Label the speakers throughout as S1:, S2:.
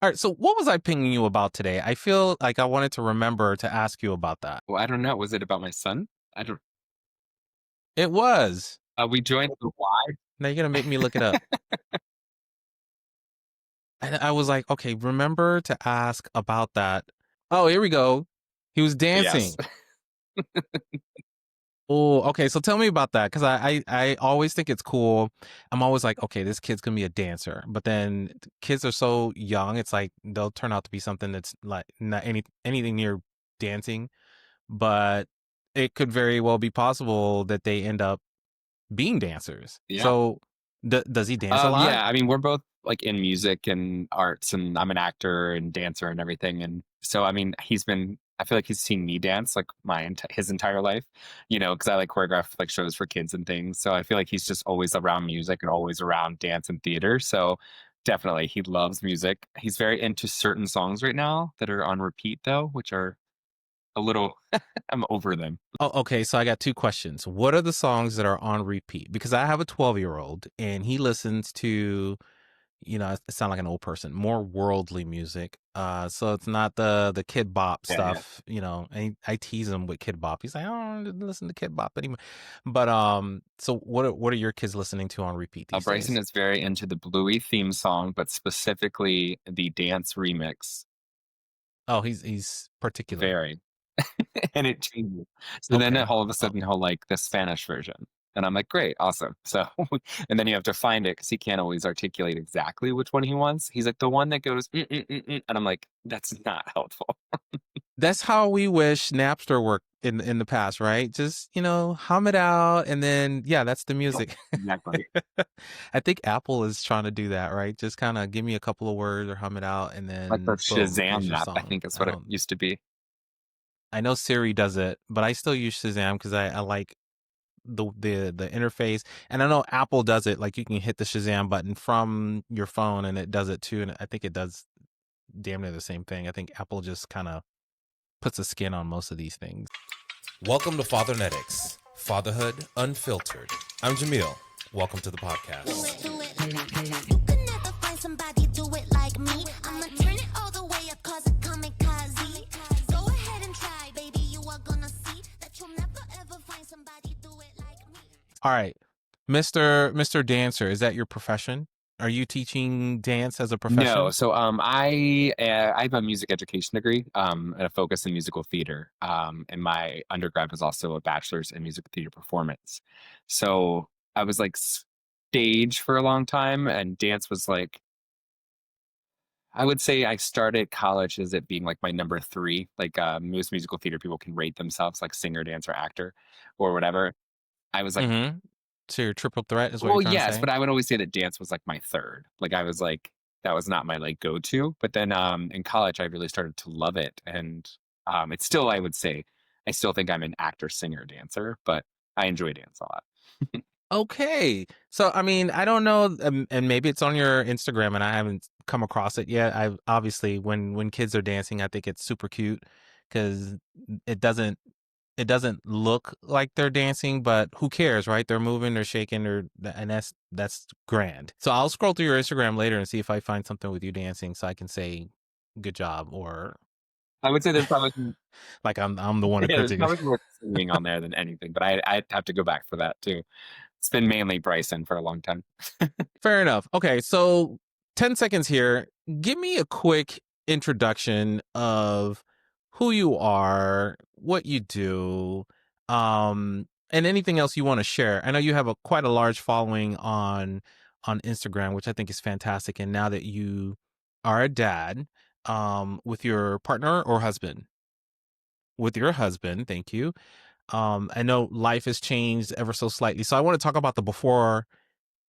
S1: All right. So what was I pinging you about today? I feel like I wanted to remember to ask you about that.
S2: Well, I don't know. Was it about my son? I don't.
S1: It was.
S2: We joined the Y.
S1: Now you're going to make me look it up. And I was like, okay, remember to ask about that. Oh, here we go. He was
S2: Yes.
S1: dancing. Oh, okay. So tell me about that because I always think it's cool. I'm always like, okay, this kid's gonna be a dancer, but then kids are so young. It's like they'll turn out to be something that's like not anything near dancing, but it could very well be possible that they end up being dancers.
S2: Yeah.
S1: So does he dance a lot?
S2: Yeah. I mean, we're both like in music and arts, and I'm an actor and dancer and everything. And so, I mean, I feel like he's seen me dance like his entire life, because I like choreograph like shows for kids and things. So I feel like he's just always around music and always around dance and theater. So definitely he loves music. He's very into certain songs right now that are on repeat though, which are a little, I'm over them.
S1: Oh, okay. So I got two questions. What are the songs that are on repeat? Because I have a 12-year-old and he listens to, I sound like an old person, more worldly music. So it's not the Kid Bop
S2: Yeah. Yeah.
S1: stuff, and I tease him with Kid Bop. He's like, I don't listen to Kid Bop anymore. But so what are your kids listening to on repeat these
S2: Bryson
S1: days?
S2: is very into the Bluey theme song, but specifically the dance remix.
S1: Oh, he's particular.
S2: Very. And it changes. So then
S1: Okay.
S2: all of a
S1: Oh,
S2: sudden he'll like the Spanish version. And I'm like, great, awesome. So, and then you have to find it because he can't always articulate exactly which one he wants. He's like, the one that goes, and I'm like, that's not helpful.
S1: that's how we wish Napster worked in the past, right? Just, hum it out and then yeah, that's the music.
S2: Exactly.
S1: I think Apple is trying to do that, right? Just kind of give me a couple of words or hum it out and
S2: Like the
S1: then boom, here's
S2: Shazam
S1: your
S2: app, I
S1: song.
S2: think is what it used to be.
S1: I know Siri does it, but I still use Shazam because I like the interface. And I know Apple does it, like you can hit the Shazam button from your phone and it does it too. And I think it does damn near the same thing. I think Apple just kind of puts a skin on most of these things. Welcome to Fathernetics, Fatherhood Unfiltered. I'm Jamil. Welcome to the podcast.
S3: Do it. You could never find somebody do it like me. I'ma turn it all the way up, cause it kamikaze. Go ahead and try, baby. You are gonna see that you'll never ever find somebody do it like me.
S1: All right, Mr. Dancer, is that your profession? Are you teaching dance as a
S2: No,
S1: profession?
S2: so I have a music education degree and a focus in musical theater. And my undergrad was also a bachelor's in music theater performance. So I was like stage for a long time, and dance was like, I would say I started college as it being like my number three. Like most musical theater people can rate themselves like singer, dancer, actor, or whatever. I was like,
S1: Mm-hmm. So your triple threat is what you're
S2: well,
S1: trying to
S2: yes,
S1: say?
S2: but I would always say that dance was like my third. Like I was like, that was not my like go-to. But then in college I really started to love it. And it's still, I would say, I still think I'm an actor, singer, dancer, but I enjoy dance a lot.
S1: Okay. So, I mean, I don't know, and maybe it's on your Instagram and I haven't come across it yet. I obviously, when kids are dancing, I think it's super cute because it doesn't it doesn't look like they're dancing, but who cares, right? They're moving, they're shaking, and that's grand. So I'll scroll through your Instagram later and see if I find something with you dancing, so I can say good job or
S2: I would say there's probably
S1: like I'm the one to
S2: yeah, there's
S1: critique.
S2: probably more singing on there than anything, but I'd have to go back for that too. It's been mainly Bryson for a long time.
S1: Fair enough. Okay, so 10 seconds here. Give me a quick introduction of who you are, what you do, and anything else you want to share. I know you have quite a large following on Instagram, which I think is fantastic. And now that you are a dad, with your partner or husband, with your husband, thank you. I know life has changed ever so slightly. So I want to talk about the before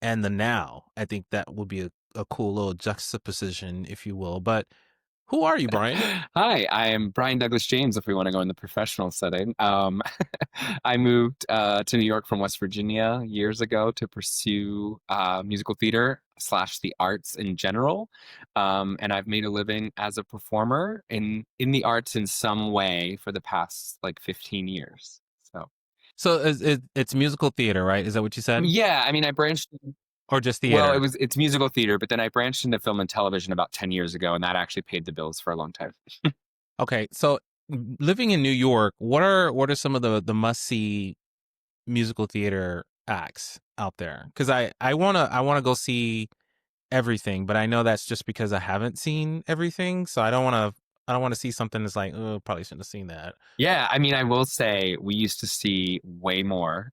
S1: and the now. I think that would be a cool little juxtaposition, if you will. But who are you, Brian?
S2: Hi, I am Brian Douglas James, if we want to go in the professional setting. I moved to New York from West Virginia years ago to pursue musical theater slash the arts in general. And I've made a living as a performer in the arts in some way for the past like 15 years. So
S1: So it's musical theater, right? Is that what you said?
S2: yeah, I mean, I branched
S1: or just
S2: Well,
S1: theater?
S2: it's musical theater, but then I branched into film and television about 10 years ago, and that actually paid the bills for a long time.
S1: Okay, so living in New York, what are some of the must see musical theater acts out there? Because I wanna go see everything, but I know that's just because I haven't seen everything, so I don't wanna see something that's like, oh, probably shouldn't have seen that.
S2: Yeah, I mean, I will say we used to see way more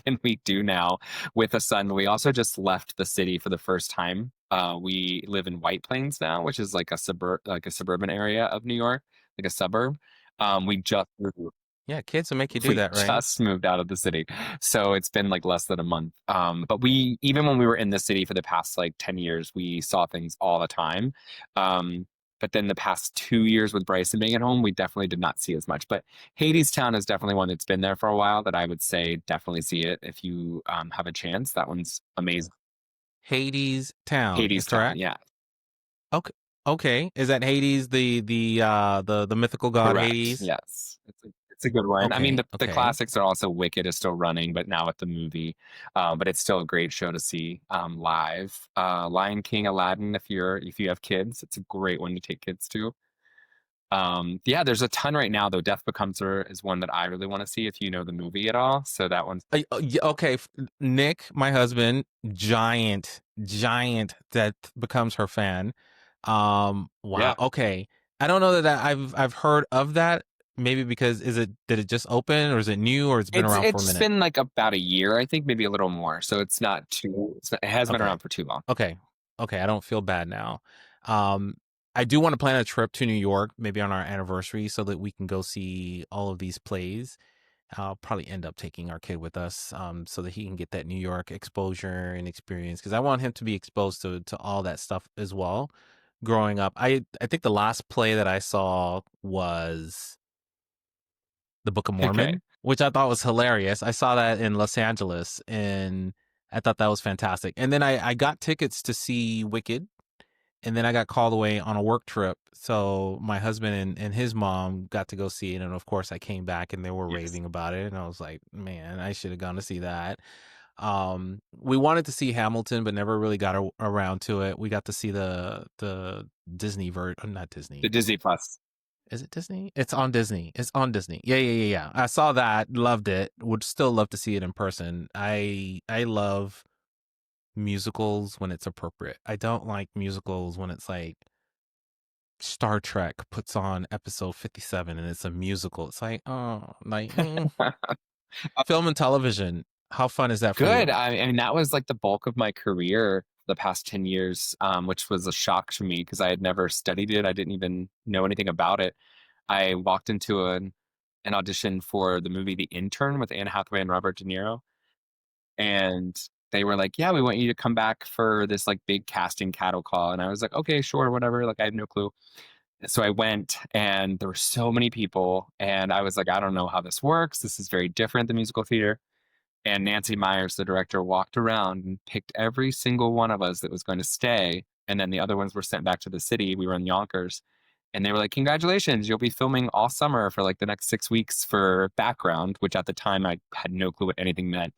S2: than we do now with a son. We also just left the city for the first time. We live in White Plains now, which is like like a suburban area of New York, like a suburb. We just
S1: Yeah, kids will make you do
S2: we
S1: that, right?
S2: just moved out of the city, so it's been like less than a month. But we even when we were in the city for the past like 10 years, we saw things all the time. But then the past 2 years with Bryson being at home, we definitely did not see as much. But Hadestown is definitely one that's been there for a while that I would say definitely see it if you have a chance. That one's amazing.
S1: Hades Town,
S2: Hadestown,
S1: correct?
S2: yeah,
S1: Okay. Okay. Is that Hades the mythical god
S2: correct.
S1: Hades?
S2: Yes, it's a good one. I mean,
S1: Okay.
S2: the
S1: Okay.
S2: classics are also Wicked is still running, but now with the movie. But it's still a great show to see live. Lion King, Aladdin. If you have kids, it's a great one to take kids to. Yeah, there's a ton right now though. Death Becomes Her is one that I really want to see if you know the movie at all. So that one's
S1: Yeah, okay. Nick, my husband, giant that becomes her fan. Wow.
S2: yeah.
S1: Okay. I don't know that I've heard of that. Maybe because did it just open or is it new or it's been around for a
S2: It's
S1: minute?
S2: been like about a year, I think, maybe a little more. So it has been
S1: Okay.
S2: around for too long.
S1: Okay. Okay. I don't feel bad now. Um, I do want to plan a trip to New York, maybe on our anniversary, so that we can go see all of these plays. I'll probably end up taking our kid with us, so that he can get that New York exposure and experience. Because I want him to be exposed to all that stuff as well. Growing up, I think the last play that I saw was the Book of
S2: Okay.
S1: Mormon, which I thought was hilarious. I saw that in Los Angeles, and I thought that was fantastic. And then I got tickets to see Wicked, and then I got called away on a work trip. So my husband and his mom got to go see it. And of course, I came back and they were
S2: Yes.
S1: raving about it. And I was like, man, I should have gone to see that. We wanted to see Hamilton, but never really got around to it. We got to see the Disney version, not
S2: The
S1: Disney.
S2: Disney Plus.
S1: Is it Disney? It's on Disney. It's on Disney. Yeah. I saw that, loved it. Would still love to see it in person. I love musicals when it's appropriate. I don't like musicals when it's like Star Trek puts on episode 57 and it's a musical. It's like, oh, like film and television. How fun is that for
S2: Good.
S1: you?
S2: I mean, that was like the bulk of my career the past 10 years, which was a shock to me because I had never studied it. I didn't even know anything about it. I walked into an audition for the movie The Intern with Anne Hathaway and Robert De Niro. And they were like, yeah, we want you to come back for this like big casting cattle call. And I was like, okay, sure, whatever. Like, I had no clue. So I went and there were so many people. And I was like, I don't know how this works. This is very different than musical theater. And Nancy Myers, the director, walked around and picked every single one of us that was going to stay. And then the other ones were sent back to the city. We were in Yonkers. And they were like, congratulations, you'll be filming all summer for like the next 6 weeks for background, which at the time I had no clue what anything meant.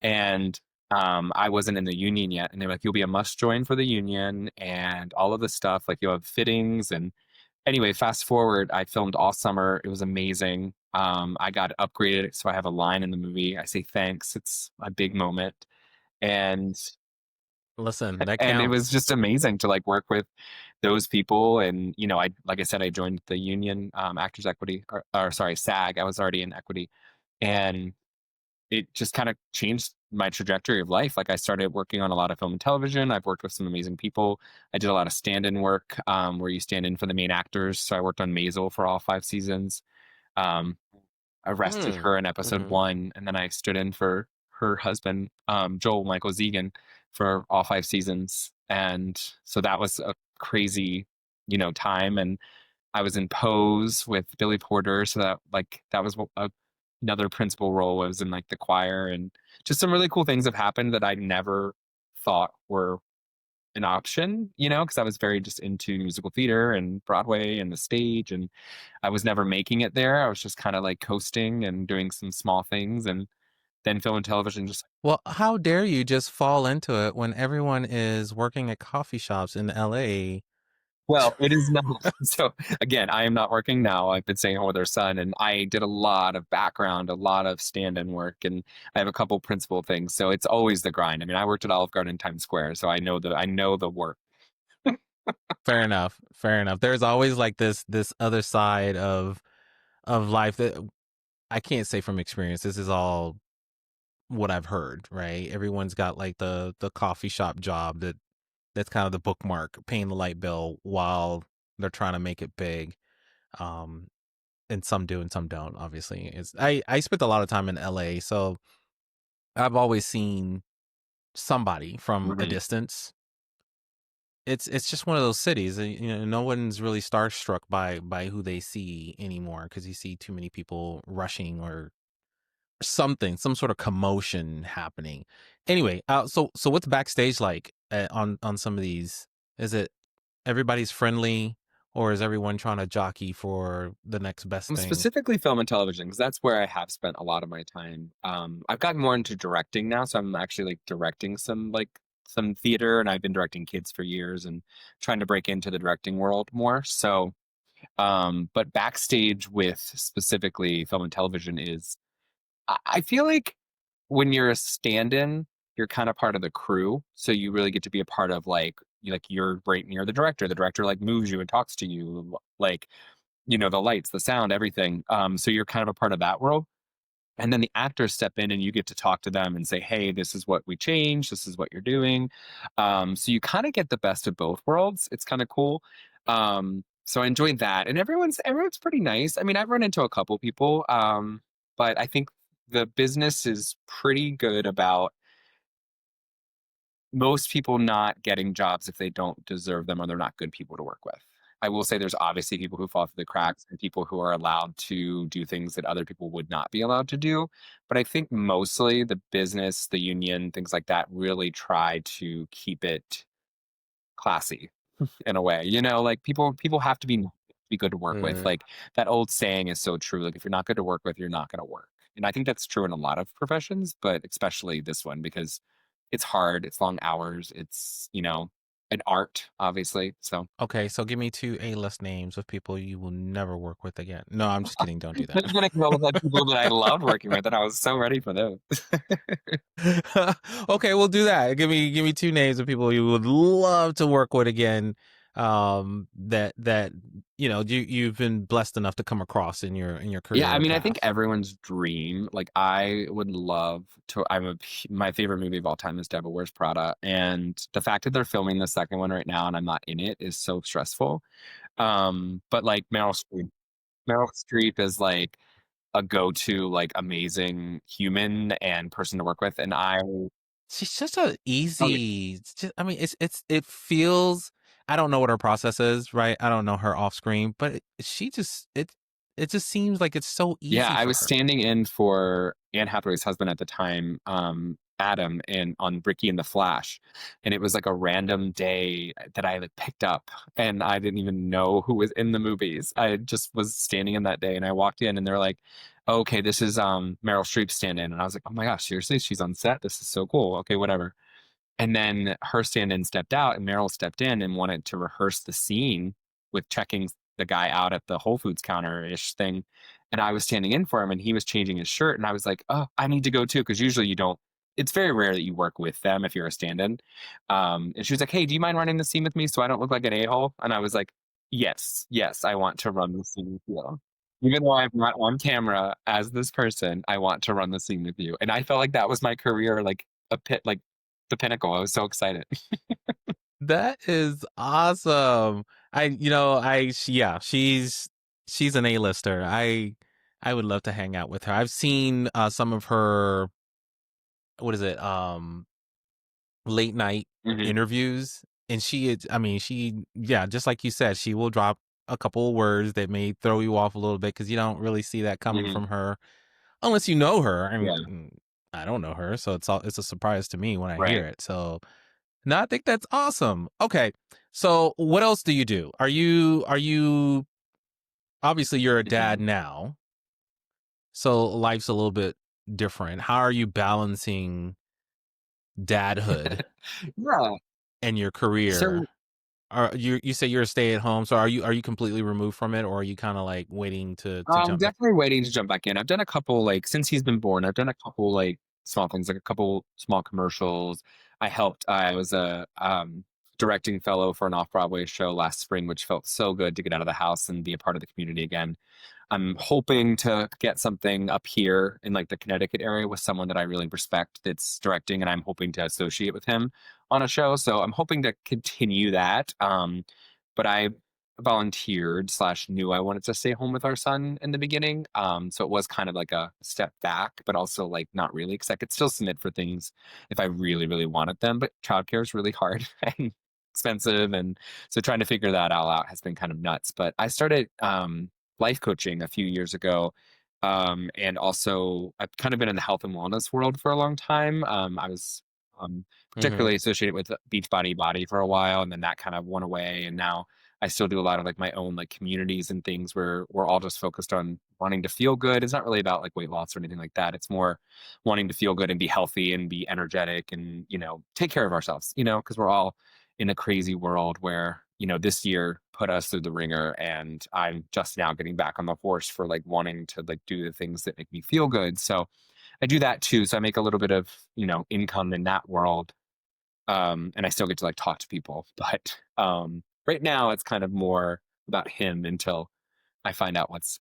S2: And I wasn't in the union yet. And they were like, you'll be a must join for the union and all of this stuff. Like you'll have fittings. And anyway, fast forward, I filmed all summer. It was amazing. I got upgraded. So I have a line in the movie. I say thanks. It's a big moment. And
S1: Listen, that
S2: and it was
S1: counts.
S2: just amazing to like work with those people. And you know, I like I said, I joined the union, Actors Equity, or sorry, SAG. I was already in equity, and it just kind of changed my trajectory of life. Like I started working on a lot of film and television. I've worked with some amazing people. I did a lot of stand-in work, where you stand in for the main actors. So I worked on Maisel for all 5 seasons. Um, I arrested
S1: Mm.
S2: her in episode
S1: Hmm.
S2: 1, and then I stood in for her husband, Joel Michael Zegan, for all 5 seasons. And so that was a crazy, time. And I was in Pose with Billy Porter, so that was another principal role. I was in like the choir, and just some really cool things have happened that I never thought were an option, because I was very just into musical theater and Broadway and the stage, and I was never making it there. I was just kind of like coasting and doing some small things, and then film and television just
S1: Well, how dare you just fall into it when everyone is working at coffee shops in LA?
S2: well, it is not. So again, I am not working now. I've been staying home with our son, and I did a lot of background, a lot of stand-in work, and I have a couple principal things. So it's always the grind. I mean, I worked at Olive Garden in Times Square, so I know the work.
S1: Fair enough. Fair enough. There's always like this other side of life that I can't say from experience. This is all what I've heard, right? Everyone's got like the coffee shop job that's kind of the bookmark, paying the light bill while they're trying to make it big. Um, and some do and some don't. Obviously, I spent a lot of time in LA, so I've always seen somebody from a
S2: Mhm.
S1: distance. It's just one of those cities. No one's really starstruck by who they see anymore because you see too many people rushing or something, some sort of commotion happening. Anyway, so what's backstage like on some of these? Is it everybody's friendly, or is everyone trying to jockey for the next best thing?
S2: Specifically film and television, because that's where I have spent a lot of my time. I've gotten more into directing now, so I'm actually like directing some theater, and I've been directing kids for years and trying to break into the directing world more. So, but backstage with specifically film and television is, I feel like when you're a stand-in, you're kind of part of the crew, so you really get to be a part of like you're right near the director. The director like moves you and talks to you, like the lights, the sound, everything. So you're kind of a part of that world. And then the actors step in and you get to talk to them and say, hey, this is what we changed. This is what you're doing. So you kind of get the best of both worlds. It's kind of cool. So I enjoyed that. And everyone's pretty nice. I mean, I've run into a couple people, but I think the business is pretty good about most people not getting jobs if they don't deserve them or they're not good people to work with. I will say there's obviously people who fall through the cracks and people who are allowed to do things that other people would not be allowed to do. But I think mostly the business, the union, things like that really try to keep it classy in a way. Like people have to be good to work with.
S1: Mm.
S2: Like that old saying is so true. Like if you're not good to work with, you're not going to work. And I think that's true in a lot of professions, but especially this one because it's hard, it's long hours, it's, an art, obviously. So
S1: Okay, so give me two A-list names of people you will never work with again. No, I'm just kidding. Don't do
S2: there's gonna come up with people that I love working with, and I was so ready for those.
S1: that. Okay, we'll do that. Give me two names of people you would love to work with again. That you've been blessed enough to come across in your
S2: Yeah, I
S1: career
S2: mean, I think
S1: path.
S2: everyone's dream. Like, I would love to. My favorite movie of all time is Devil Wears Prada, and the fact that they're filming the second one right now and I'm not in it is so stressful. But like Meryl Streep is like a go-to, like amazing human and person to work with, and
S1: She's just a
S2: oh yeah,
S1: easy. It's just, I mean, it feels. I don't know what her process is, right? I don't know her off screen, but she just it just seems like it's so
S2: yeah.
S1: easy
S2: I
S1: for
S2: was
S1: her.
S2: standing in for Anne Hathaway's husband at the time, Adam, and on Ricky and the Flash, and it was like a random day that I like picked up, and I didn't even know who was in the movies. I just was standing in that day, and I walked in, and they're like, "Okay, this is Meryl Streep stand-in," and I was like, "Oh my gosh, seriously? She's on set? This is so cool. Okay, whatever." And then her stand-in stepped out, and Meryl stepped in and wanted to rehearse the scene with checking the guy out at the Whole Foods counter-ish thing. And I was standing in for him, and he was changing his shirt, and I was like, "Oh, I need to go too," because usually you don't. It's very rare that you work with them if you're a stand-in. And she was like, "Hey, do you mind running the scene with me so I don't look like an a-hole?" And I was like, "Yes, yes, I want to run the scene with you. Even though I'm not on camera as this person, I want to run the scene with you." And I felt like that was my career, like like the pinnacle. I was so excited.
S1: That is awesome. Yeah, she's an A-lister. I would love to hang out with her. I've seen some of her, what is it? Late night
S2: Hmm.
S1: interviews, and I mean, yeah, just like you said, she will drop a couple of words that may throw you off a little bit because you don't really see that coming
S2: Hmm.
S1: from her unless you know her. And
S2: Yeah.
S1: I don't know her, so it's a surprise to me when I hear
S2: Right.
S1: it. So, no, I think that's awesome. Okay, so what else do you do? Are you obviously you're a dad
S2: Hmm.
S1: now, so life's a little bit different? How are you balancing dadhood
S2: Yeah.
S1: and your career?
S2: So
S1: Are you say you're a stay at home, so are you completely removed from it, or are you kind of like waiting to
S2: I'm
S1: jump back?
S2: definitely waiting to jump back in. I've done a couple like since he's been born. I've done a couple like small things, like a couple small commercials. I helped. I was a directing fellow for an off Broadway show last spring, which felt so good to get out of the house and be a part of the community again. I'm hoping to get something up here in like the Connecticut area with someone that I really respect that's directing, and I'm hoping to associate with him on a show. So I'm hoping to continue that. But I volunteered slash knew I wanted to stay home with our son in the beginning. So it was kind of like a step back, but also like not really, because I could still submit for things if I really, really wanted them. But childcare is really hard and expensive, and so trying to figure that all out has been kind of nuts. But I started life coaching a few years ago. And also, I've kind of been in the health and wellness world for a long time. I was
S1: Hmm.
S2: particularly associated with Beachbody Body for a while, and then that kind of went away. And now I still do a lot of like my own like communities and things where we're all just focused on wanting to feel good. It's not really about like weight loss or anything like that. It's more wanting to feel good and be healthy and be energetic and, take care of ourselves, because we're all in a crazy world where, this year put us through the ringer, and I'm just now getting back on the horse for like wanting to like do the things that make me feel good. So I do that too. So I make a little bit of, income in that world. And I still get to like talk to people, but right now it's kind of more about him until I find out what's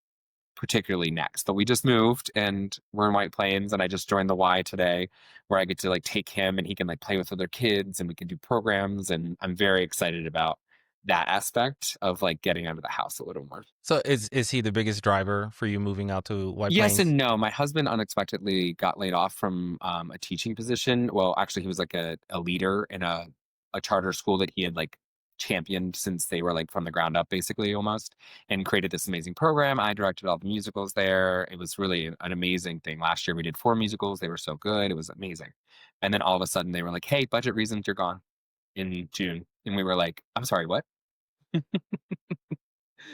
S2: particularly next. But we just moved and we're in White Plains, and I just joined the Y today, where I get to like take him and he can like play with other kids and we can do programs, and I'm very excited about that aspect of like getting out of the house a little more.
S1: So is he the biggest driver for you moving out to White
S2: Yes
S1: Plains?
S2: and no. My husband unexpectedly got laid off from a teaching position. Well, actually, he was like a leader in a charter school that he had like championed since they were like from the ground up, basically almost, and created this amazing program. I directed all the musicals there. It was really an amazing thing. Last year we did 4 musicals. They were so good. It was amazing. And then all of a sudden they were like, "Hey, budget reasons, you're gone in June." And we were like, "I'm sorry, what?"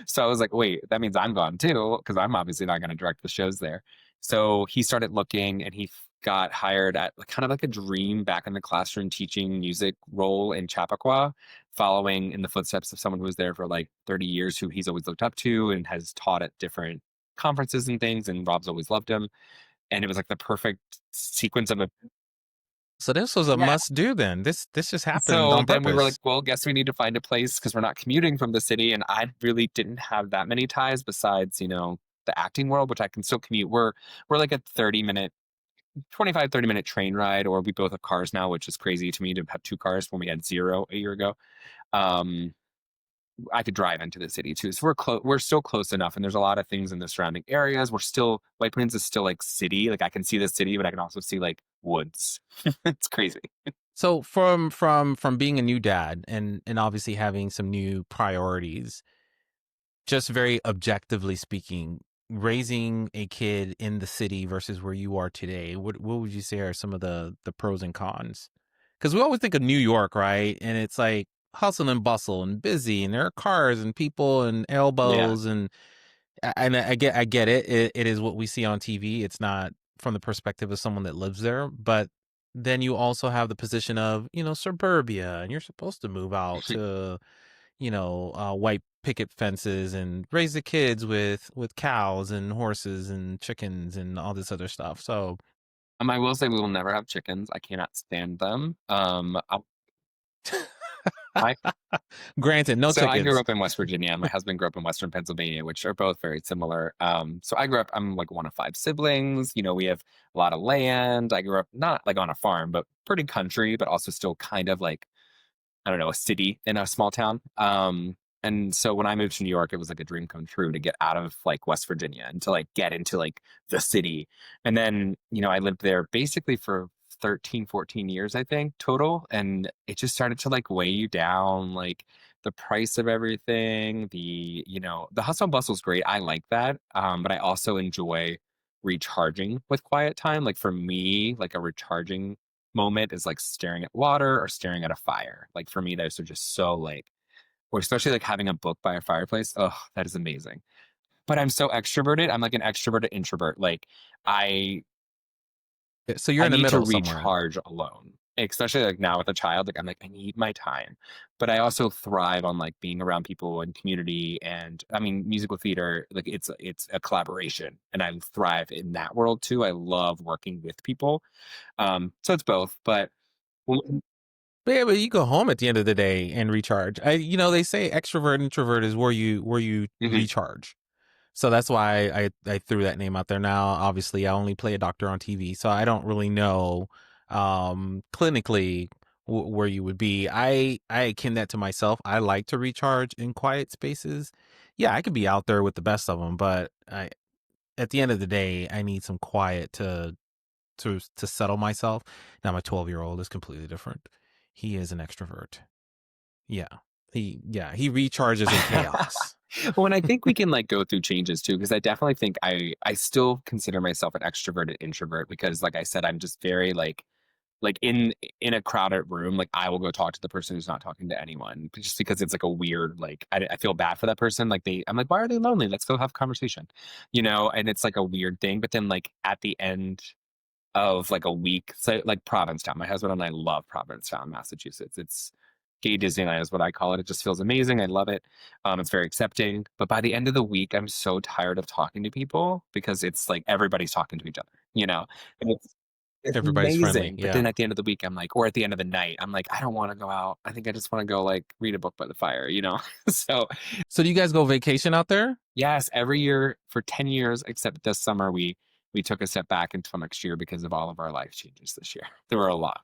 S2: So I was like, wait, that means I'm gone too, because I'm obviously not going to direct the shows there. So he started looking, and he got hired at kind of like a dream back in the classroom teaching music role in Chappaqua, following in the footsteps of someone who was there for like 30 years, who he's always looked up to and has taught at different conferences and things. And Rob's always loved him. And it was like the perfect sequence of a
S1: So this was a
S2: yeah.
S1: must do then. This just happened
S2: So
S1: on
S2: then we were like,
S1: purpose.
S2: well, guess we need to find a place because we're not commuting from the city. And I really didn't have that many ties besides, the acting world, which I can still commute. We're like a 30-minute, 25, 30-minute train ride, or we both have cars now, which is crazy to me to have 2 cars when we had zero a year ago. Um, I could drive into the city too. So we're close, we're still close enough. And there's a lot of things in the surrounding areas. White Plains is still like city. Like I can see the city, but I can also see like woods. It's crazy.
S1: So from being a new dad and obviously having some new priorities, just very objectively speaking, raising a kid in the city versus where you are today, what would you say are some of the pros and cons? Because we always think of New York, right? And it's like hustle and bustle and busy, and there are cars and people and
S2: Yeah.
S1: elbows and I get it. It is what we see on TV. It's not from the perspective of someone that lives there, but then you also have the position of suburbia, and you're supposed to move out to white picket fences and raise the kids with cows and horses and chickens and all this other stuff. So
S2: I will say we will never have chickens. I cannot stand them. I
S1: granted, no
S2: so I grew
S1: chickens.
S2: up in West Virginia. My husband grew up in Western Pennsylvania, which are both very similar. So I grew up. I'm like one of 5 siblings. We have a lot of land. I grew up not like on a farm, but pretty country, but also still kind of like I don't know, a city in a small town. And so when I moved to New York, it was like a dream come true to get out of like West Virginia and to like get into like the city. And then, I lived there basically for 13, 14 years, I think, total. And it just started to like weigh you down, like the price of everything, the hustle and bustle is great. I like that. But I also enjoy recharging with quiet time. Like for me, like a recharging moment is like staring at water or staring at a fire. Like for me, those are just so like, or especially like having a book by a fireplace. Oh, that is amazing. But I'm so extroverted. I'm like an extroverted introvert. Like I
S1: So you're
S2: I
S1: in the
S2: need to
S1: middle somewhere.
S2: recharge alone, especially like now with a child. Like I'm like, I need my time, but I also thrive on like being around people and community. And I mean, musical theater, like it's a collaboration, and I thrive in that world too. I love working with people. So it's both, but when-
S1: But yeah, but you go home at the end of the day and recharge. They say extrovert introvert is where you
S2: Mhm.
S1: recharge. So that's why I threw that name out there. Now, obviously, I only play a doctor on TV, so I don't really know clinically where you would be. I akin that to myself. I like to recharge in quiet spaces. Yeah, I could be out there with the best of them, but at the end of the day, I need some quiet to settle myself. Now, my 12-year-old is completely different. He is an extrovert. Yeah, he recharges in chaos.
S2: When I think we can like go through changes too, because I definitely think I still consider myself an extroverted introvert because, like I said, I'm just very like in a crowded room, like I will go talk to the person who's not talking to anyone, just because it's like a weird like I feel bad for that person. Like I'm like, why are they lonely? Let's go have a conversation, And it's like a weird thing. But then like at the end of like a week, so like Provincetown, my husband and I love Provincetown, Massachusetts. It's gay Disneyland is what I call it. It just feels amazing. I love it. It's very accepting. But by the end of the week, I'm so tired of talking to people because it's like everybody's talking to each other. And it's
S1: Everybody's friendly.
S2: amazing. But
S1: Yeah.
S2: then at the end of the week, I'm like, or at the end of the night, I'm like, I don't want to go out. I think I just want to go like read a book by the fire. So
S1: So do you guys go vacation out there?
S2: yes, every year for 10 years, except this summer, we took a step back until next year because of all of our life changes this year. There were a lot.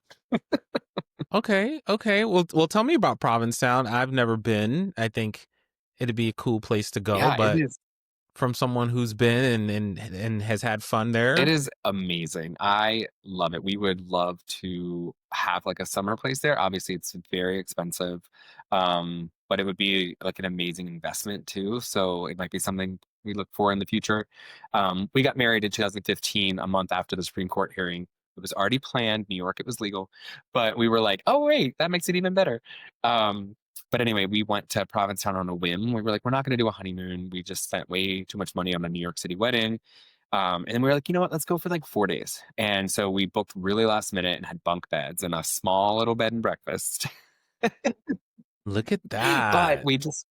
S1: Okay, okay. Well, tell me about Provincetown. I've never been. I think it'd be a cool place to go,
S2: Yeah, it
S1: but
S2: is.
S1: from someone who's been and has had fun
S2: It
S1: there.
S2: is amazing. I love it. We would love to have like a summer place there. Obviously, it's very expensive, but it would be like an amazing investment too. So it might be something we look for in the future. We got married in 2015, a month after the Supreme Court hearing. It was already planned. New York, it was legal, but we were like, oh wait, that makes it even better. Um, but anyway, we went to Provincetown on a whim. We were like, we're not going to do a honeymoon. We just spent way too much money on a New York City wedding. And then we were like, you know what? Let's go for like 4 days. And so we booked really last minute and had bunk beds and a small little bed and breakfast.
S1: Look at
S2: But
S1: that.
S2: we just,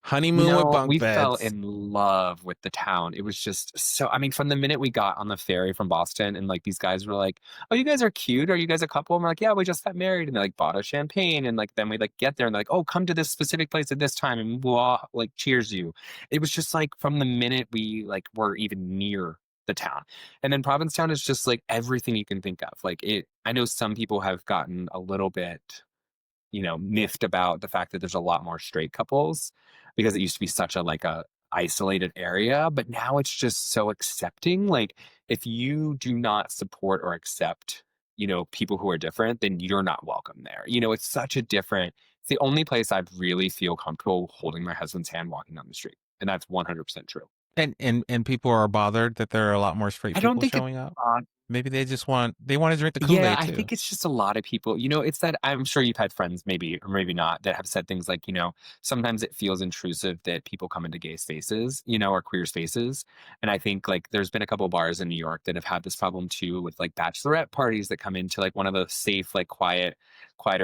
S1: Honeymoon with
S2: we
S1: bunk
S2: fell
S1: beds.
S2: in love with the town. It was just so, I mean, from the minute we got on the ferry from Boston and like these guys were like, oh, you guys are cute. Are you guys a couple? And we're like, yeah, we just got married. And they like bought us champagne. And like, then we like get there and they're like, oh, come to this specific place at this time. And we'll like cheers you. It was just like from the minute we like were even near the town. And then Provincetown is just like everything you can think of. Like I know some people have gotten a little bit miffed about the fact that there's a lot more straight couples because it used to be such a like a isolated area, but now it's just so accepting. Like if you do not support or accept, people who are different, then you're not welcome there. It's such a different, it's the only place I really feel comfortable holding my husband's hand walking down the street. And that's 100% true.
S1: And people are bothered that there are a lot more straight
S2: I don't
S1: people
S2: think it's
S1: showing up. Maybe they want to drink the
S2: Yeah,
S1: Kool-Aid
S2: I
S1: too.
S2: think it's just a lot of people. It's that I'm sure you've had friends, maybe or maybe not, that have said things like, sometimes it feels intrusive that people come into gay spaces, or queer spaces. And I think like there's been a couple bars in New York that have had this problem too with like bachelorette parties that come into like one of the safe, like quieter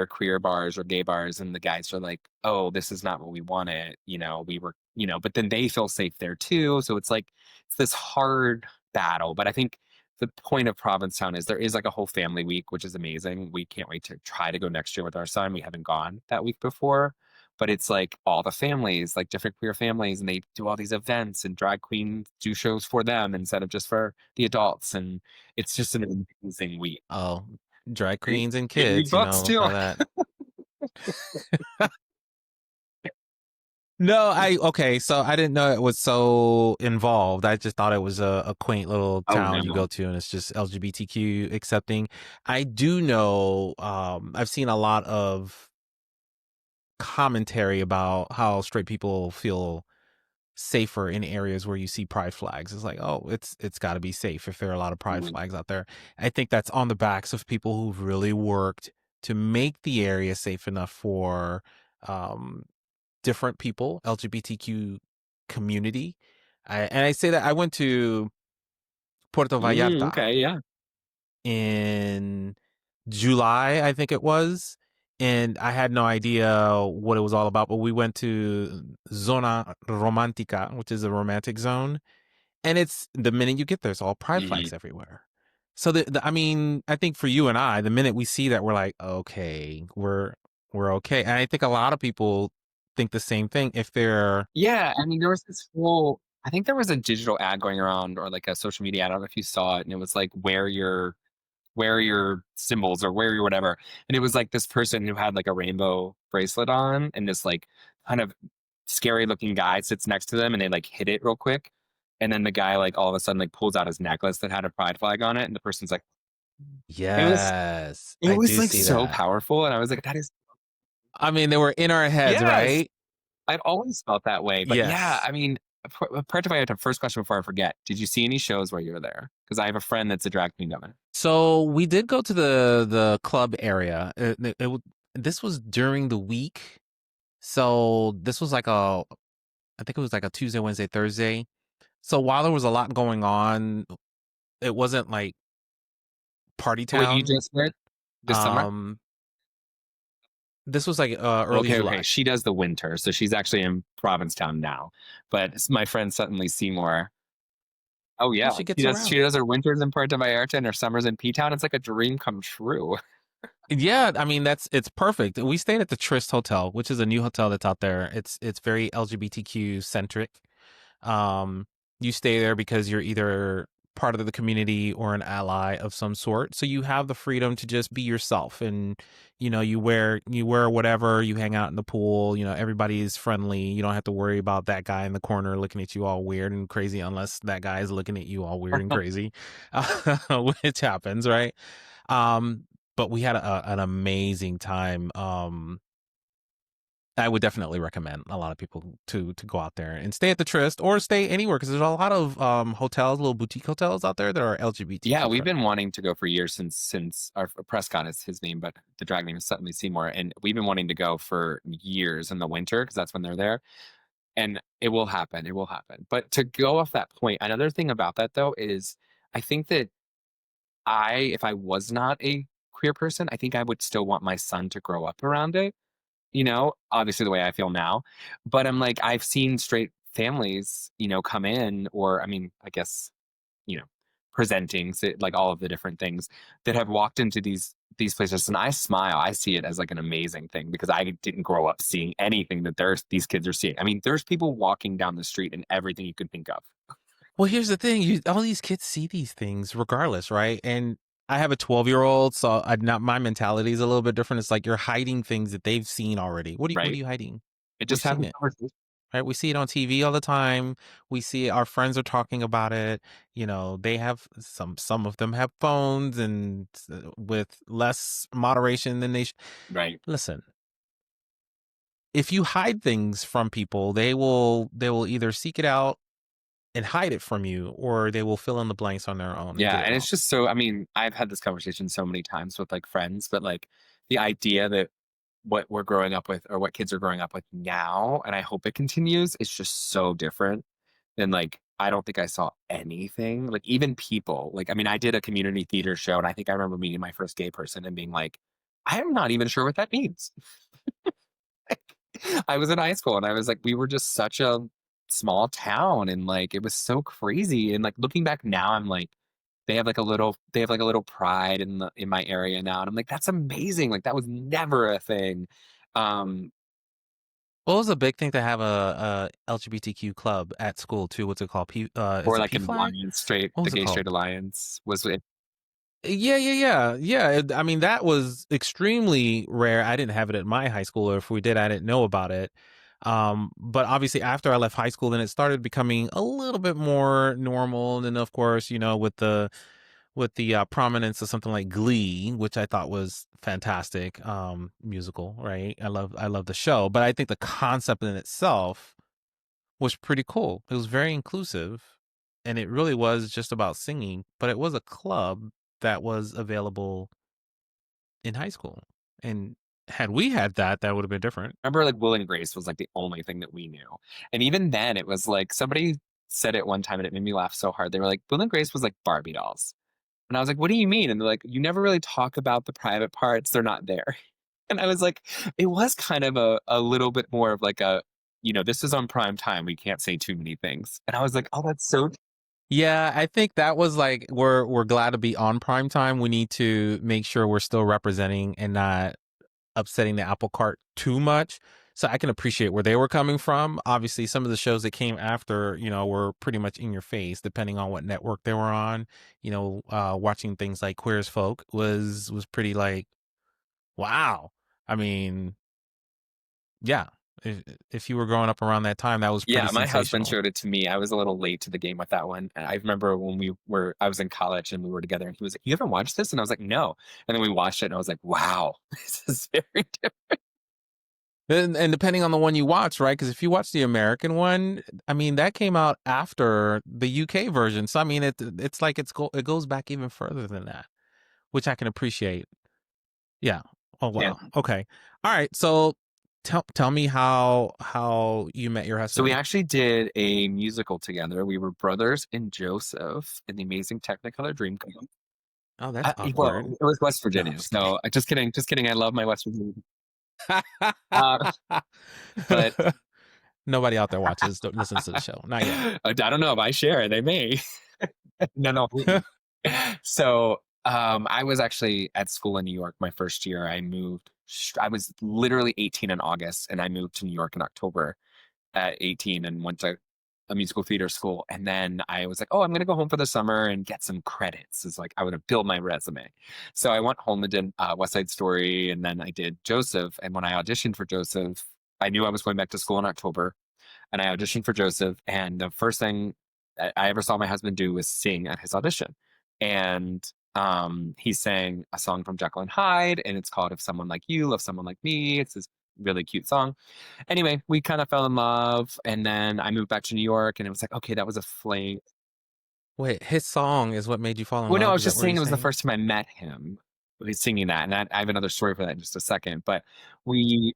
S2: queer bars or gay bars. And the guys are like, oh, this is not what we wanted. We were, but then they feel safe there too. So it's like, it's this hard battle. But I think the point of Provincetown is there is like a whole family week, which is amazing. We can't wait to try to go next year with our son. We haven't gone that week before, but it's like all the families, like different queer families, and they do all these events and drag queens do shows for them instead of just for the adults. And it's just an amazing week.
S1: Oh, drag
S2: Great.
S1: queens and
S2: You read
S1: kids,
S2: books too.
S1: how that. No, okay, so I didn't know it was so involved. I just thought it was a quaint little
S2: Oh
S1: town you
S2: no.
S1: go to and it's just LGBTQ accepting. I do know, I've seen a lot of commentary about how straight people feel safer in areas where you see pride flags. It's like, oh, it's got to be safe if there are a lot of pride
S2: Mhm.
S1: flags out there. I think that's on the backs of people who've really worked to make the area safe enough for um different people, LGBTQ community. And I say that I went to Puerto Vallarta.
S2: Okay, yeah.
S1: in July, I think it was. And I had no idea what it was all about, but we went to Zona Romantica, which is a romantic zone. And it's the minute you get there, it's all pride
S2: Mhm.
S1: flags everywhere. So I mean, I think for you and I, the minute we see that, we're like, okay, we're okay. And I think a lot of people think the same thing if they're
S2: Yeah, I mean, there was this whole I think there was a digital ad going around or like a social media ad, I don't know if you saw it, and it was like, wear your symbols or wear your whatever. And it was like this person who had like a rainbow bracelet on and this like kind of scary looking guy sits next to them and they like hit it real quick. And then the guy like all of a sudden like pulls out his necklace that had a pride flag on it. And the person's like, it was
S1: yes,
S2: it
S1: I
S2: was
S1: do
S2: like
S1: see
S2: so
S1: that.
S2: powerful. And I was like, that is
S1: I mean, they were in our heads,
S2: yes.
S1: right?
S2: I've always felt that way. But yeah,
S1: Yes.
S2: I mean, prior to my first question before I forget, did you see any shows where you were there? Because I have a friend that's a drag queen governor.
S1: So we did go to the club area. This was during the week. So this was like I think it was like a Tuesday, Wednesday, Thursday. So while there was a lot going on, it wasn't like party
S2: What you
S1: town.
S2: just went this summer?
S1: Um, this was like early
S2: Okay, okay.
S1: July.
S2: She does the winter, so she's actually in Provincetown now. But my friend Suddenly Seymour. Oh
S1: Well,
S2: yeah,
S1: she gets around.
S2: she does her winters in Puerto Vallarta and her summers in P Town. It's like a dream come true.
S1: Yeah, I mean it's perfect. We stayed at the Trist Hotel, which is a new hotel that's out there. It's very LGBTQ centric. Um, you stay there because you're either part of the community or an ally of some sort. So you have the freedom to just be yourself, and you wear whatever, you hang out in the pool, everybody is friendly. You don't have to worry about that guy in the corner looking at you all weird and crazy unless that guy is looking at you all weird and crazy. Which happens, right? Um, but we had an amazing time. I would definitely recommend a lot of people to go out there and stay at the Trist or stay anywhere because there's a lot of hotels, little boutique hotels out there that are
S2: Yeah,
S1: LGBTQ
S2: we've been
S1: friendly.
S2: wanting to go for years since our Prescott is his name, but the drag name is Suddenly Seymour, and we've been wanting to go for years in the winter because that's when they're there. And it will happen. It will happen. But to go off that point, another thing about that though is I think that if I was not a queer person, I think I would still want my son to grow up around it, obviously the way I feel now. But I'm like, I've seen straight families, come in, or I mean, I guess, you know, presenting like all of the different things that have walked into these places and I smile. I see it as like an amazing thing because I didn't grow up seeing anything that these kids are seeing. I mean, there's people walking down the street and everything you could think of.
S1: Well, here's the thing: all these kids see these things regardless, right? And I have a 12-year-old, so not my mentality is a little bit different. It's like you're hiding things that they've seen already. What are
S2: Right.
S1: you hiding?
S2: It
S1: We've
S2: just
S1: seen
S2: having
S1: it.
S2: conversation.
S1: Right? We see it on TV all the time. We see our friends are talking about it. They have some of them have phones and with less moderation than they should.
S2: Right.
S1: Listen, if you hide things from people, they will either seek it out and hide it from you, or they will fill in the blanks on their own and
S2: Yeah.
S1: get it
S2: And
S1: wrong.
S2: it's just so, I mean, I've had this conversation so many times with like friends, but like the idea that what we're growing up with or what kids are growing up with now, and I hope it continues, is just so different than like I don't think I saw anything. Like even people, like I mean, I did a community theater show and I think I remember meeting my first gay person and being like, I am not even sure what that means. I was in high school and I was like, we were just such a small town and like it was so crazy. And like looking back now, I'm like, they have like a little pride in my area now. And I'm like, that's amazing. Like that was never a thing. Um,
S1: Well, it was a big thing to have a LGBTQ club at school too. What's it called? Is
S2: or
S1: it
S2: like
S1: P
S2: an
S1: flag?
S2: alliance,
S1: What
S2: the
S1: was it
S2: gay
S1: called?
S2: straight alliance was it.
S1: Yeah, yeah, yeah, yeah. I mean, that was extremely rare. I didn't have it at my high school, or if we did, I didn't know about it. But obviously, after I left high school, then it started becoming a little bit more normal. And then, of course, with the prominence of something like Glee, which I thought was fantastic, musical, right? I love the show, but I think the concept in itself was pretty cool. It was very inclusive, and it really was just about singing, but it was a club that was available in high school. And had we had that, that would have been different.
S2: Remember like Will and Grace was like the only thing that we knew. And even then it was like somebody said it one time and it made me laugh so hard. They were like, Will and Grace was like Barbie dolls. And I was like, what do you mean? And they're like, you never really talk about the private parts. They're not there. And I was like, it was kind of a little bit more of like a, this is on prime time. We can't say too many things. And I was like, oh, that's so.
S1: Yeah, I think that was like we're glad to be on prime time. We need to make sure we're still representing and not upsetting the apple cart too much. So I can appreciate where they were coming from. Obviously, some of the shows that came after, were pretty much in your face, depending on what network they were on. Watching things like Queer as Folk was pretty like, wow. I mean, yeah. If you were growing up around that time, that was pretty
S2: Yeah, my husband
S1: sensational.
S2: showed it to me. I was a little late to the game with that one. And I remember when I was in college and we were together and he was like, you haven't watched this? And I was like, no. And then we watched it and I was like, wow, this is very different.
S1: And depending on the one you watch, right? Because if you watch the American one, I mean, that came out after the UK version. So I mean, it's like it goes back even further than that, which I can appreciate. Yeah. Oh
S2: Yeah.
S1: wow. Okay. All right. So tell me how you met your
S2: So we
S1: husband.
S2: actually did a musical together. We were brothers in Joseph in the Amazing Technicolor Dreamcoat.
S1: Oh, that's
S2: Well,
S1: awkward.
S2: it was West
S1: No, I'm
S2: Virginia.
S1: just
S2: So just kidding. Just kidding. I love my West Virginia. Uh, but
S1: kidding. Nobody out there listens to the show. Not yet.
S2: I don't know if I share. They may. No, no. So I was actually at school in New York my first year. I was literally 18 in August, and I moved to New York in October at 18 and went to a musical theater school. And then I was like, oh, I'm going to go home for the summer and get some credits. It's like I would have built my resume. So I went home and did West Side Story, and then I did Joseph. And when I auditioned for Joseph, I knew I was going back to school in October, and I auditioned for Joseph. And the first thing I ever saw my husband do was sing at his audition. And he sang a song from Jekyll and Hyde, and it's called If Someone Like You Loves Someone Like Me. It's this really cute song. Anyway, we kind of fell in love, and then I moved back to New York, and it was like, okay, that was a flame.
S1: Wait, his song is what made you fall in
S2: Well, no, I
S1: love?
S2: was
S1: Is that
S2: just
S1: what
S2: saying
S1: you're
S2: it was the
S1: saying?
S2: first time I met him. He's singing that, and I have another story for that in just a second. But we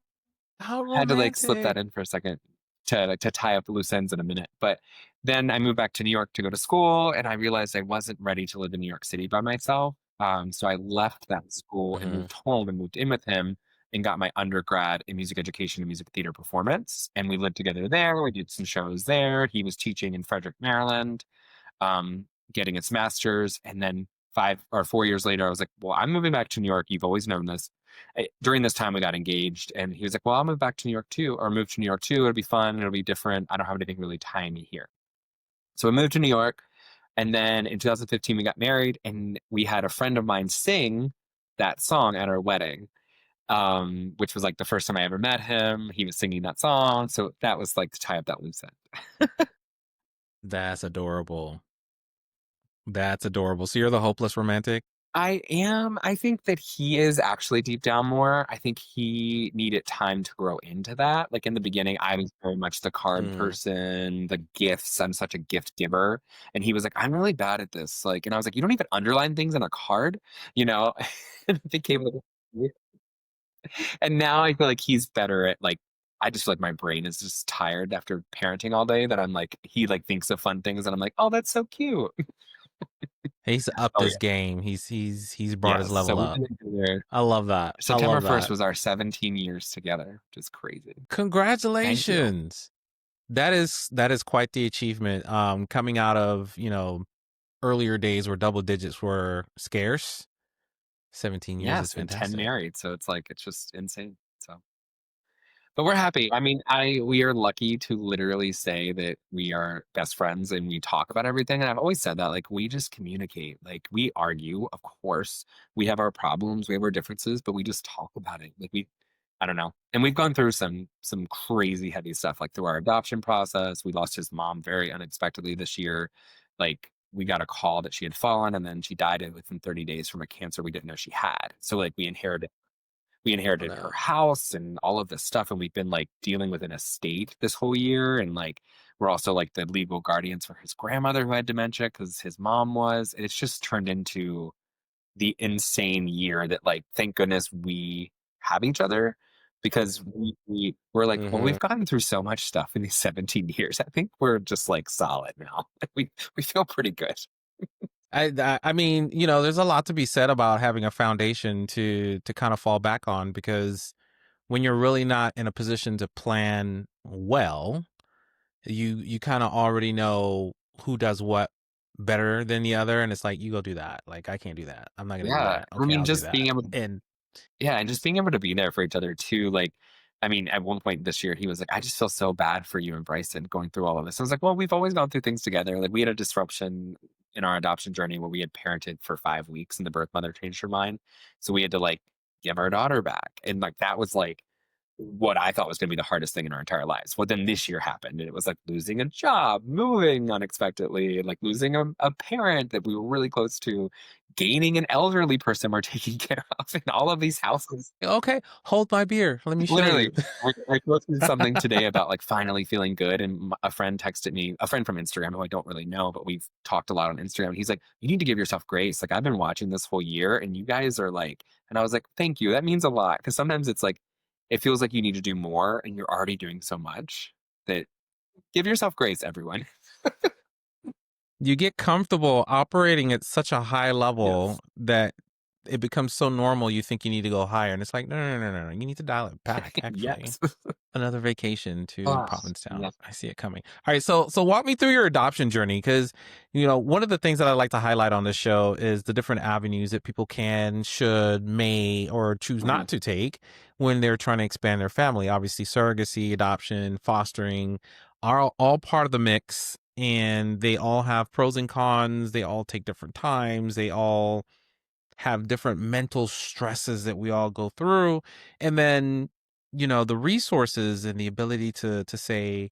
S1: How
S2: had to like slip that
S1: romantic.
S2: in for a second to tie up the loose ends in a minute. But then I moved back to New York to go to school, and I realized I wasn't ready to live in New York City by myself. So I left that school and
S1: Mhm.
S2: moved home and moved in with him and got my undergrad in music education and music theater performance. And we lived together there. We did some shows there. He was teaching in Frederick, Maryland, um, getting his master's. And then 5 or 4 years later, I was like, well, I'm moving back to New York. You've always known this. During this time, we got engaged, and he was like, well, I'll move back to New York too, or move to New York too. It'll be fun. It'll be different. I don't have anything really tying me here. So I moved to New York. And then in 2015, we got married, and we had a friend of mine sing that song at our wedding, which was like the first time I ever met him. He was singing that song. So that was like to tie up that loose end.
S1: That's adorable. That's adorable. So you're the hopeless romantic?
S2: I am. I think that he is actually deep down more. I think he needed time to grow into that. Like in the beginning, I was very much the card
S1: Mm.
S2: person, the gifts. I'm such a gift giver. And he was like, I'm really bad at this. Like, and I was like, you don't even underline things in a card, you know? And it became like, and now I feel like he's better at like, I just feel like my brain is just tired after parenting all day that I'm like, he like thinks of fun things and I'm like, oh, that's so cute.
S1: He's upped
S2: Oh
S1: his
S2: yeah.
S1: game. He's brought his
S2: Yes. So
S1: level
S2: we've
S1: up.
S2: been together.
S1: I love that. I
S2: September
S1: love
S2: 1st
S1: that.
S2: was our 17 years together, which is crazy. Thank you.
S1: Congratulations. That is quite the achievement. Coming out of, earlier days where double digits were scarce. 17 years is
S2: Yes, and 10
S1: fantastic.
S2: married. So it's like, it's just insane. So, but we're happy. I mean, we are lucky to literally say that we are best friends and we talk about everything. And I've always said that, like, we just communicate. Like, we argue, of course. We have our problems, we have our differences, but we just talk about it. Like, I don't know. And we've gone through some crazy heavy stuff, like through our adoption process. We lost his mom very unexpectedly this year. Like, we got a call that she had fallen and then she died within 30 days from a cancer we didn't know she had. So like we
S1: Oh
S2: inherited her
S1: no.
S2: house and all of this stuff, and we've been like dealing with an estate this whole year, and like we're also like the legal guardians for his grandmother who had dementia because his mom was. It's just turned into the insane year that, like, thank goodness we have each other, because we're like, well,
S1: Mm-hmm.
S2: we've gotten through so much stuff in these 17 years. I think we're just like solid now. We feel pretty good.
S1: I mean, there's a lot to be said about having a foundation to kind of fall back on, because when you're really not in a position to plan well, you kind of already know who does what better than the other, and it's like, you go do that. Like, I can't do that. I'm not gonna do
S2: Yeah.
S1: that.
S2: I
S1: Okay,
S2: mean,
S1: I'll do
S2: just
S1: that.
S2: being able
S1: And
S2: Yeah, and just being able to be there for each other too. Like, I mean, at one point this year, he was like, I just feel so bad for you and Bryson going through all of this. I was like, well, we've always gone through things together. Like, we had a disruption in our adoption journey where we had parented for 5 weeks and the birth mother changed her mind. So we had to like give our daughter back. And like, that was like what I thought was going to be the hardest thing in our entire lives. Well, then this year happened, and it was like losing a job, moving unexpectedly, like losing a parent that we were really close to, gaining an elderly person we're taking care of in all of these houses.
S1: okay, hold my beer. Let me show
S2: Literally,
S1: you.
S2: I posted something today about like finally feeling good, and a friend texted me, a friend from Instagram who I don't really know, but we've talked a lot on Instagram. And he's like, "You need to give yourself grace. Like, I've been watching this whole year, and you guys are like," and I was like, "Thank you. That means a lot." Because sometimes it's like it feels like you need to do more, and you're already doing so much that give yourself grace, everyone.
S1: You get comfortable operating at such a high level
S2: Yes.
S1: that it becomes so normal, you think you need to go higher, and it's like, no, no, no, no, no. You need to dial it back. Actually,
S2: Yes.
S1: another vacation to
S2: Ah,
S1: Provincetown.
S2: yeah.
S1: I see it coming. All right, so walk me through your adoption journey, because one of the things that I like to highlight on this show is the different avenues that people can, should, may, or choose
S2: Mhm.
S1: not to take when they're trying to expand their family. Obviously, surrogacy, adoption, fostering are all part of the mix, and they all have pros and cons. They all take different times. They all have different mental stresses that we all go through. And then, the resources and the ability to say,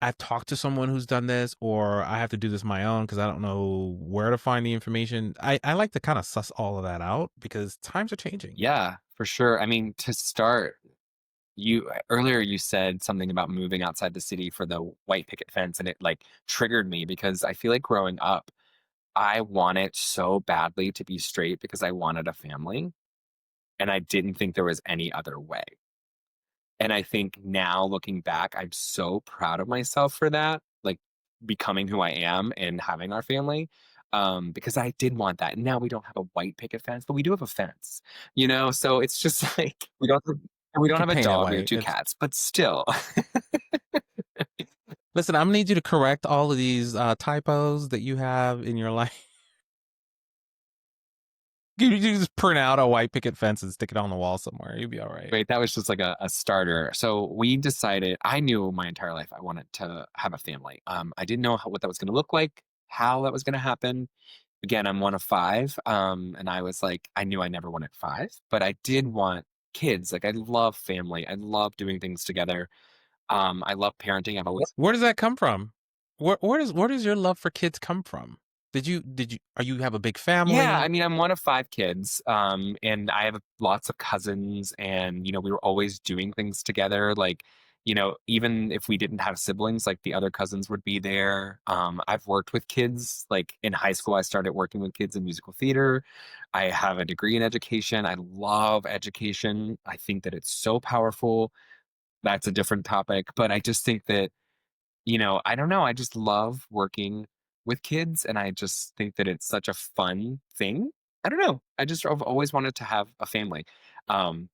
S1: I've talked to someone who's done this, or I have to do this my own because I don't know where to find the information. I like to kind of suss all of that out, because times are changing.
S2: Yeah, for sure. I mean, to start, you earlier you said something about moving outside the city for the white picket fence, and it like triggered me because I feel like growing up, I wanted so badly to be straight because I wanted a family, and I didn't think there was any other way. And I think now looking back, I'm so proud of myself for that, like becoming who I am and having our family. Because I did want that. And now we don't have a white picket fence, but we do have a fence, So it's just like we
S1: We
S2: don't
S1: can
S2: have a
S1: paint it
S2: dog, we have
S1: white.
S2: two cats, but still.
S1: Listen, I'm gonna need you to correct all of these typos that you have in your life. You just print out a white picket fence and stick it on the wall somewhere. You'll be all right.
S2: Right, that was just like a starter. So we decided, I knew my entire life I wanted to have a family. I didn't know what that was going to look like, how that was going to happen. Again, I'm one of five, and I was like, I knew I never wanted five, but I did want kids. Like, I love family. I love doing things together. I love parenting. I've always
S1: Where does that come from? Where does your love for kids come from? Are you have a big
S2: Yeah,
S1: family?
S2: I mean, I'm one of five kids, and I have lots of cousins, and we were always doing things together. Like, even if we didn't have siblings, like the other cousins would be there. I've worked with kids. Like in high school, I started working with kids in musical theater. I have a degree in education. I love education. I think that it's so powerful. That's a different topic, but I just think that I don't know. I just love working with kids, and I just think that it's such a fun thing. I don't know. I've always wanted to have a family. Um,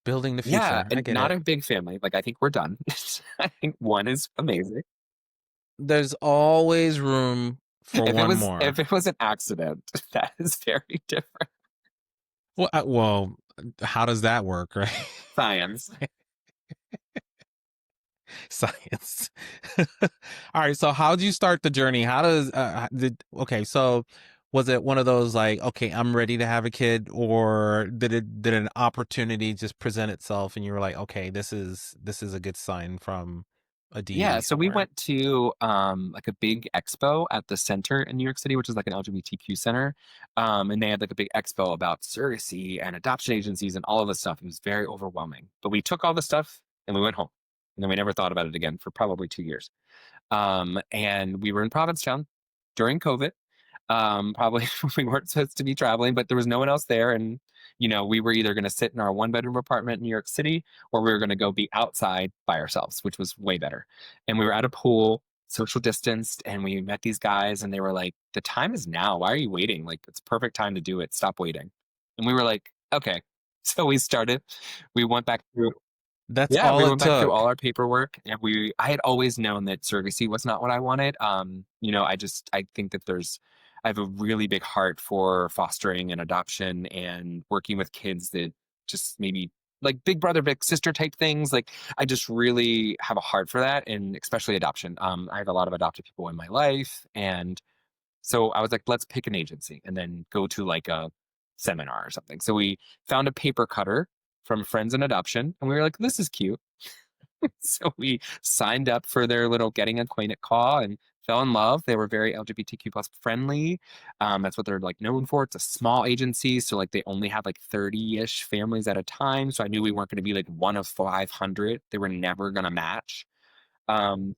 S1: Building the
S2: yeah,
S1: future. I
S2: and
S1: get
S2: not
S1: it.
S2: a big family. Like, I think we're done. I think one is amazing.
S1: There's always room for
S2: If it
S1: one
S2: was
S1: more.
S2: if it was an accident, that is very different.
S1: Well, how does that work, right?
S2: Science.
S1: Science. All right. So how did you start the journey? How does okay? So was it one of those like, okay, I'm ready to have a kid, or did an opportunity just present itself and you were like, okay, this is a good sign from a
S2: Yeah,
S1: deity
S2: so we
S1: somewhere?
S2: went to like a big expo at the center in New York City, which is like an LGBTQ center. And they had like a big expo about surrogacy and adoption agencies and all of this stuff. It was very overwhelming. But we took all the stuff and we went home. And then we never thought about it again for probably 2 years. And we were in Provincetown during COVID. Probably we weren't supposed to be traveling, but there was no one else there. And, we were either going to sit in our 1 bedroom apartment in New York City, or we were going to go be outside by ourselves, which was way better. And we were at a pool social distanced, and we met these guys, and they were like, "The time is now. Why are you waiting? Like, it's perfect time to do it. Stop waiting." And we were like, "Okay." So we started. We went back through.
S1: That's
S2: Yeah, we
S1: all it
S2: went back through all
S1: took.
S2: our paperwork, and I had always known that surrogacy was not what I wanted. I think that I have a really big heart for fostering and adoption and working with kids that just maybe like big brother, big sister type things. Like, I just really have a heart for that, and especially adoption. I have a lot of adopted people in my life, and so I was like, let's pick an agency and then go to like a seminar or something. So we found a paper cutter from Friends in Adoption, and we were like, this is cute. So we signed up for their little getting acquainted call and fell in love. They were very LGBTQ plus friendly. That's what they're like known for. It's a small agency, so like they only have like 30-ish families at a time. So I knew we weren't going to be like one of 500. They were never going to match. Um,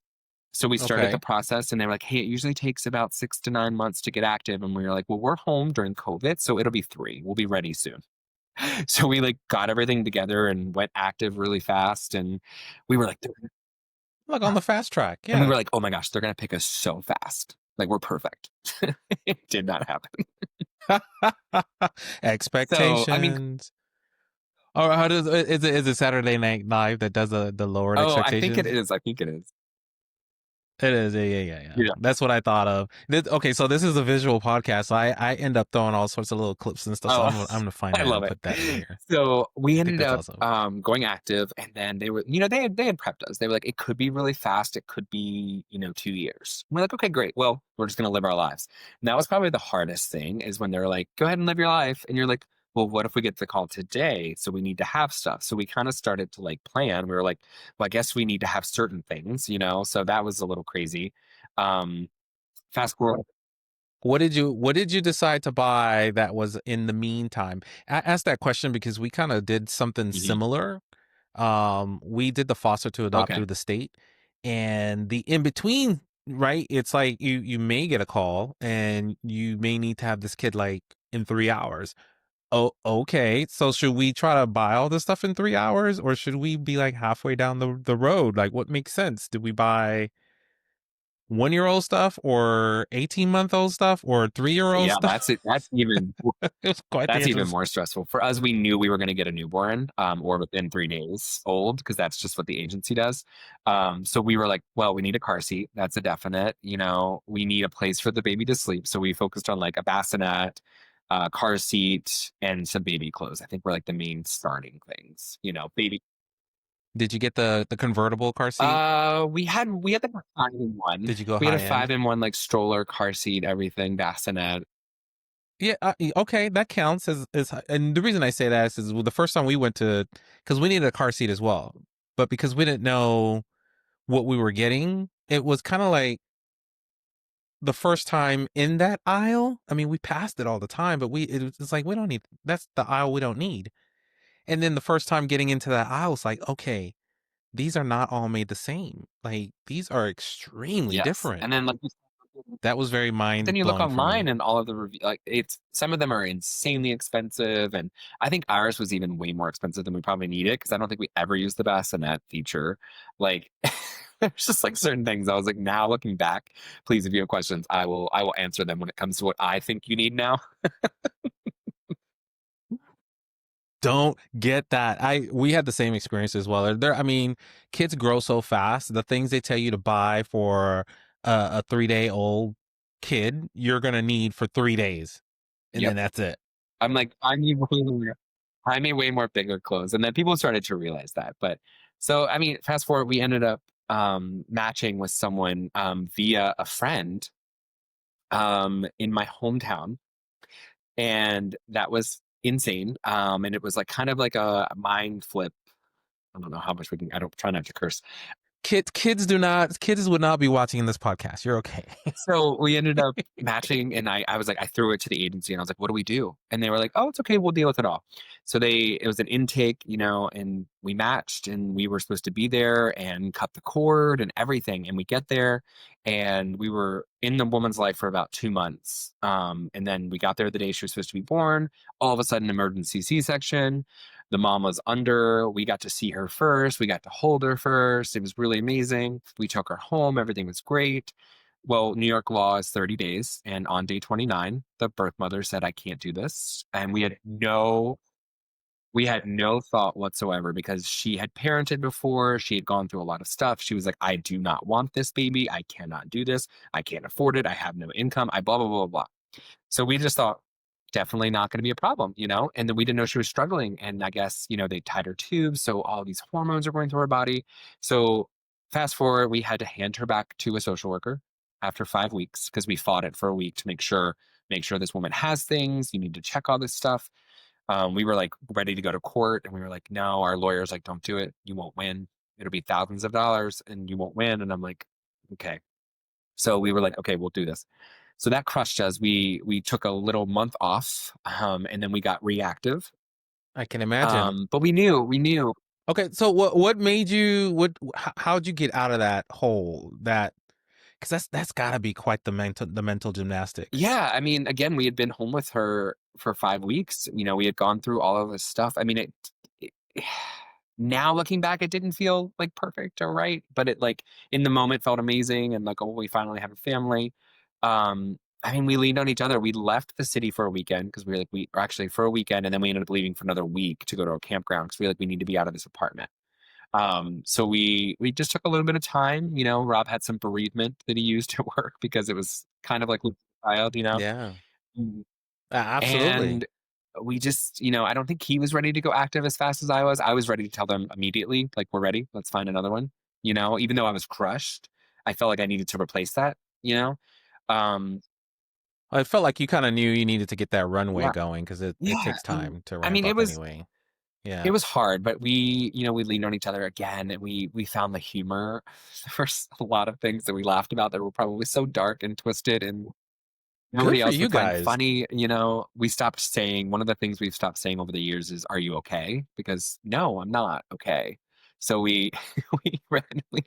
S2: so we started the
S1: Okay.
S2: process, and they were like, hey, it usually takes about 6 to 9 months to get active. And we were like, well, we're home during COVID, so it'll be 3. We'll be ready soon. So we like got everything together and went active really fast. And we were like,
S1: Look, on the fast track.
S2: and we
S1: Yeah.
S2: were like, oh my gosh, they're going to pick us so fast. Like, we're perfect. It did not happen. So, I mean,
S1: Expectations. Or how does is it Saturday Night Live that does the lowered
S2: oh, I think it
S1: expectations?
S2: is. I think it is.
S1: It is, yeah.
S2: Yeah.
S1: That's what I thought of. Okay, so this is a visual podcast. So I end up throwing all sorts of little clips and stuff. So
S2: Oh,
S1: I'm gonna find
S2: I
S1: that
S2: love
S1: and
S2: it.
S1: put that in here.
S2: So we
S1: I think
S2: ended
S1: that's
S2: up
S1: awesome.
S2: going active, and then they were, they had prepped us. They were like, it could be really fast. It could be, 2 years. And we're like, okay, great. Well, we're just gonna live our lives. And that was probably the hardest thing, is when they're like, go ahead and live your life, and you're like, well, what if we get the call today? So we need to have stuff. So we kind of started to like plan. We were like, well, I guess we need to have certain things. So that was a little crazy. Um, Fast forward.
S1: What did you decide to buy that was in the meantime? I asked that question because we kind of did something
S2: Mhm.
S1: similar. We did the foster to adopt
S2: Okay.
S1: through the state, and the in between, right? It's like you may get a call and you may need to have this kid like in 3 hours. Oh, okay. So should we try to buy all this stuff in 3 hours, or should we be like halfway down the road? Like, what makes sense? Do we buy 1-year-old stuff, or 18-month-old stuff, or 3-year-old
S2: Yeah,
S1: stuff?
S2: that's it. That's even
S1: It was quite the
S2: That's even
S1: interest.
S2: more stressful. For us, we knew we were going to get a newborn, or within 3 days old, because that's just what the agency does. So we were like, well, we need a car seat. That's a definite. We need a place for the baby to sleep. So we focused on like a bassinet, car seat, and some baby clothes. I think were like the main starting things. Baby.
S1: Did you get the convertible car seat?
S2: We had the 5-in-1.
S1: Did you go
S2: We had a
S1: high end?
S2: 5-in-1 like stroller, car seat, everything, bassinet.
S1: Yeah, okay, that counts as. And the reason I say that is well, the first time we went to, because we needed a car seat as well, but because we didn't know what we were getting, it was kind of like the first time in that aisle. I mean, we passed it all the time, but it's like we don't need. That's the aisle we don't need. And then the first time getting into that aisle, it's like, okay, these are not all made the same. Like, these are extremely
S2: Yes,
S1: different.
S2: and then like.
S1: That was very
S2: Then
S1: mind
S2: you look
S1: blowing for
S2: online
S1: me.
S2: and all of the review, like, it's some of them are insanely expensive, and I think ours was even way more expensive than we probably needed, because I don't think we ever used the bassinet feature. Like, there's just like certain things I was like, now looking back, please, if you have questions, I will answer them when it comes to what I think you need now.
S1: Don't get that. We had the same experience as well. I mean, kids grow so fast. The things they tell you to buy for a 3-day old kid, you're gonna need for 3 days, and
S2: Yep.
S1: then that's it.
S2: I'm like, I need way more bigger clothes, and then people started to realize that. But so, I mean, fast forward, we ended up matching with someone via a friend in my hometown, and that was insane. And it was like kind of like a mind flip. I don't know how much we can. I don't try not to curse.
S1: Kids would not be watching this podcast. You're okay.
S2: So we ended up matching, and I was like, I threw it to the agency, and I was like, what do we do? And they were like, oh, it's okay, we'll deal with it all. So it was an intake, and we matched, and we were supposed to be there and cut the cord and everything. And we get there, and we were in the woman's life for about 2 months. And then we got there the day she was supposed to be born. All of a sudden, emergency C-section. The mom was under. We got to see her first. We got to hold her first. It was really amazing. We took her home. Everything was great. Well, New York law is 30 days. And on day 29, the birth mother said, I can't do this. And we had no thought whatsoever because she had parented before. She had gone through a lot of stuff. She was like, I do not want this baby. I cannot do this. I can't afford it. I have no income. I blah, blah, blah, blah. So we just thought, definitely not going to be a problem, And then we didn't know she was struggling. And I guess, they tied her tubes. So all these hormones are going through her body. So fast forward, we had to hand her back to a social worker after 5 weeks because we fought it for a week to make sure this woman has things. You need to check all this stuff. We were like ready to go to court and we were like, no, our lawyer's like, don't do it. You won't win. It'll be thousands of dollars and you won't win. And I'm like, okay. So we were like, okay, we'll do this. So that crushed us. We took a little month off, and then we got reactive.
S1: I can imagine.
S2: But we knew.
S1: Okay, so what made you how'd you get out of that hole? Because that's got to be quite the mental gymnastics.
S2: Yeah, I mean, again, we had been home with her for 5 weeks. We had gone through all of this stuff. I mean, it now looking back, it didn't feel like perfect or right, but it like in the moment felt amazing and like, oh, we finally have a family. I mean, we leaned on each other. We left the city for a weekend because for a weekend, and then we ended up leaving for another week to go to a campground because we need to be out of this apartment. So we just took a little bit of time. Rob had some bereavement that he used at work because it was kind of like losing a child.
S1: Yeah,
S2: Mm.
S1: absolutely.
S2: And we just, I don't think he was ready to go active as fast as I was. I was ready to tell them immediately, like, we're ready. Let's find another one. Even though I was crushed, I felt like I needed to replace that. Um,
S1: I felt like you kind of knew you needed to get that runway
S2: yeah,
S1: going because it
S2: yeah.
S1: takes time to
S2: I
S1: ramp
S2: mean,
S1: up anyway. Yeah,
S2: it was hard, but we leaned on each other again, and we found the humor. There were a lot of things that we laughed about that were probably so dark and twisted, and
S1: good
S2: nobody
S1: for
S2: else
S1: you
S2: would find
S1: guys.
S2: funny. We stopped saying, one of the things we've stopped saying over the years is, "Are you okay?" Because no, I'm not okay. So we we randomly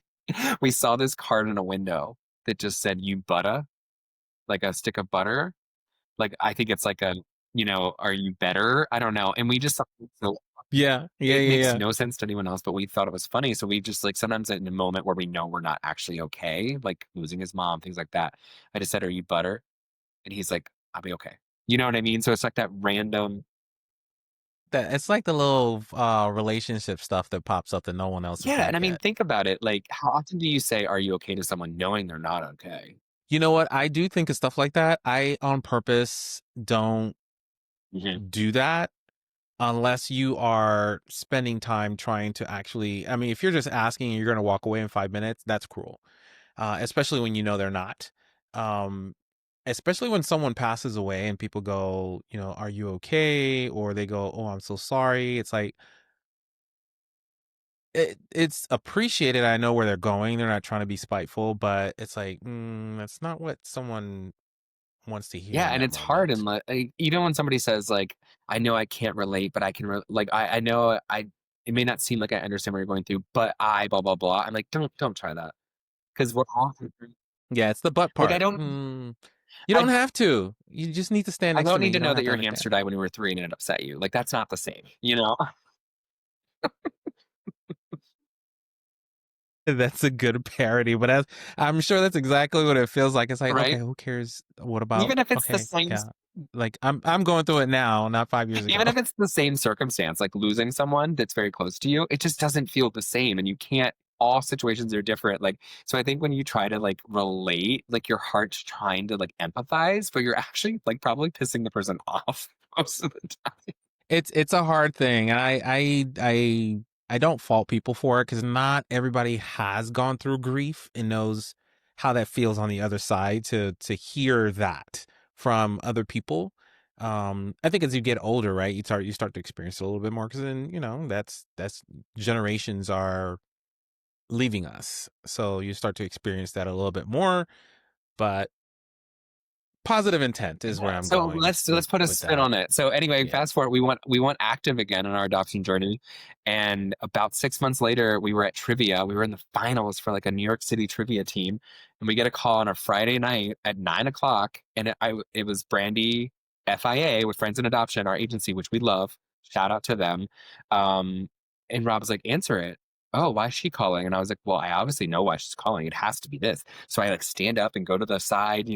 S2: we saw this card in a window that just said, "You butter," like a stick of butter. Like I think it's like are you better? I don't know. And we just thought it was so
S1: Yeah, yeah,
S2: it
S1: yeah,
S2: makes
S1: yeah.
S2: no sense to anyone else, but we thought it was funny. So we just like sometimes in a moment where we know we're not actually okay, like losing his mom, things like that. I just said, "Are you butter?" And he's like, "I'll be okay." You know what I mean? So it's like that random.
S1: That it's like the little relationship stuff that pops up that no one else is
S2: Yeah.
S1: gonna
S2: And I mean,
S1: get.
S2: think about it. Like, how often do you say, "Are you okay?" to someone knowing they're not okay?
S1: You know what? I do think of stuff like that. I on purpose don't
S2: Hmm.
S1: do that unless you are spending time trying to actually. I mean, if you're just asking and you're going to walk away in 5 minutes, that's cruel. Especially when you know they're not. Um, Especially when someone passes away and people go, are you okay? Or they go, oh, I'm so sorry. It's like it's appreciated. I know where they're going. They're not trying to be spiteful, but it's like that's not what someone wants to hear
S2: Yeah.
S1: in
S2: And
S1: that
S2: it's hard. And
S1: moment.
S2: like, even when somebody says, like, I know I can't relate, but I can, like, I know it may not seem like I understand what you're going through, but blah, blah, blah. I'm like, don't try that. Because we're all,
S1: Yeah, it's the butt
S2: like,
S1: part. You
S2: I
S1: don't have to. You just need to stand
S2: I
S1: next to
S2: don't
S1: me.
S2: need
S1: You
S2: to
S1: don't
S2: know
S1: have
S2: that
S1: to
S2: your hamster
S1: understand.
S2: died when you were 3 and it upset you. Like, that's not the same.
S1: That's a good parody, but I'm sure that's exactly what it feels like. It's like, okay,
S2: Right?
S1: who cares? What about?
S2: Even if it's the
S1: Okay,
S2: same,
S1: yeah, like I'm going through it now, not 5 years ago.
S2: even if it's the same circumstance, like losing someone that's very close to you, it just doesn't feel the same. And you can't, all situations are different. Like, so I think when you try to like relate, like your heart's trying to like empathize, but you're actually like probably pissing the person off most of the time.
S1: It's a hard thing, and I don't fault people for it because not everybody has gone through grief and knows how that feels on the other side to hear that from other people. I think as you get older, right, you start to experience it a little bit more because then that's generations are leaving us, so you start to experience that a little bit more. But positive intent is where
S2: Yeah.
S1: I'm
S2: So
S1: going
S2: let's put a
S1: with
S2: spin
S1: that.
S2: on it. So anyway,
S1: Yeah.
S2: fast forward, we went active again in our adoption journey, and about 6 months later, we were at trivia. We were in the finals for like a New York City trivia team, and we get a call on a Friday night at 9 o'clock, and it was Brandy FIA with Friends in Adoption, our agency, which we love. Shout out to them. Um, and Rob was like, answer it. Oh, why is she calling? And I was like, well, I obviously know why she's calling. It has to be this. So I like stand up and go to the side,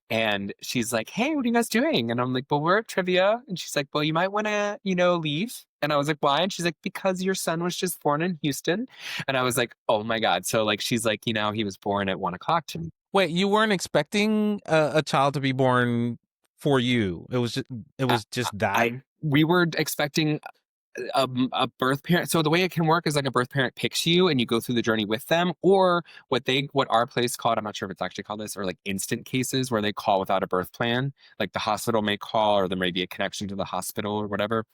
S2: and she's like, hey, what are you guys doing? And I'm like, well, we're at trivia. And she's like, well, you might want to, leave. And I was like, why? And she's like, because your son was just born in Houston. And I was like, oh my God. So like, she's like, he was born at 1 o'clock to me.
S1: Wait, you weren't expecting a child to be born for you. It was just that.
S2: We were expecting a birth parent. So the way it can work is like a birth parent picks you and you go through the journey with them, or what our place called, I'm not sure if it's actually called this, or like instant cases where they call without a birth plan. Like the hospital may call, or there may be a connection to the hospital or whatever,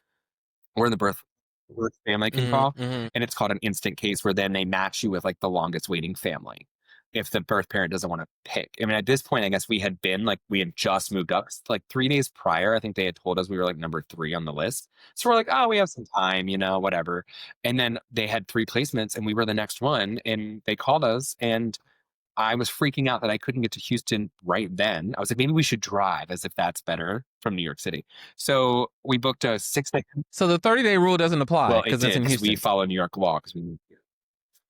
S2: or the birth family can call.
S1: Mm-hmm.
S2: And it's called an instant case, where then they match you with like the longest waiting family if the birth parent doesn't want to pick. I mean, at this point, I guess we had just moved up. Like 3 days prior, I think they had told us we were like number 3 on the list. So we're like, oh, we have some time, whatever. And then they had 3 placements and we were the next one, and they called us, and I was freaking out that I couldn't get to Houston right then. I was like, maybe we should drive, as if that's better, from New York City. So we booked a 6-day.
S1: So the 30-day rule doesn't apply
S2: Well,
S1: because
S2: it
S1: it's
S2: did,
S1: in
S2: 'cause
S1: Houston.
S2: we follow New York law because we moved here.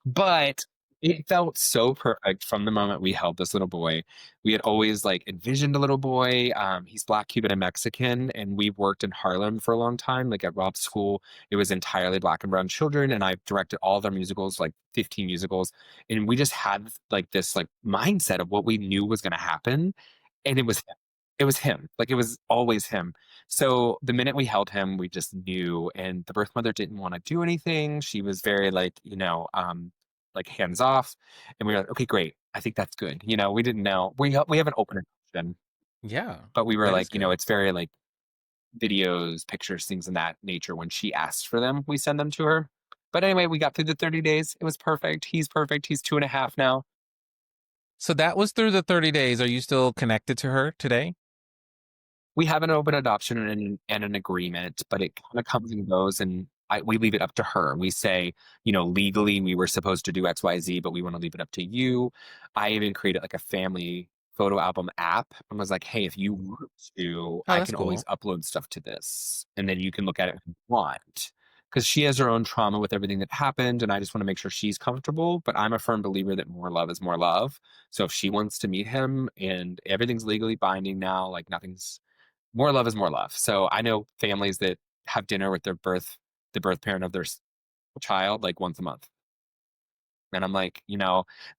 S2: But it felt so perfect from the moment we held this little boy. We had always like envisioned a little boy. He's Black, Cuban, and Mexican, and we worked in Harlem for a long time. Like at Rob's school, it was entirely Black and brown children, and I directed all their musicals, like 15 musicals, and we just had like this like mindset of what we knew was going to happen, and it was him. Like it was always him. So the minute we held him, we just knew. And the birth mother didn't want to do anything. She was very like, like hands off. And we were like, okay, great. I think that's good. We didn't know. We have an open adoption,
S1: Yeah,
S2: but we were
S1: that
S2: like,
S1: is good.
S2: it's very like videos, pictures, things in that nature. When she asks for them, we send them to her. But anyway, we got through the 30 days. It was perfect. He's perfect. He's 2.5 now.
S1: So that was through the 30 days. Are you still connected to her today?
S2: We have an open adoption and an agreement, but it kind of comes and goes, and we leave it up to her. We say, legally we were supposed to do X, Y, Z, but we want to leave it up to you. I even created like a family photo album app and was like, hey, if you want to, I
S1: that's
S2: can
S1: cool.
S2: always upload stuff to this, and then you can look at it if you want. Because she has her own trauma with everything that happened, and I just want to make sure she's comfortable. But I'm a firm believer that more love is more love. So if she wants to meet him and everything's legally binding now, like nothing's more love is more love. So I know families that have dinner with the birth parent of their child like once a month. And I'm like,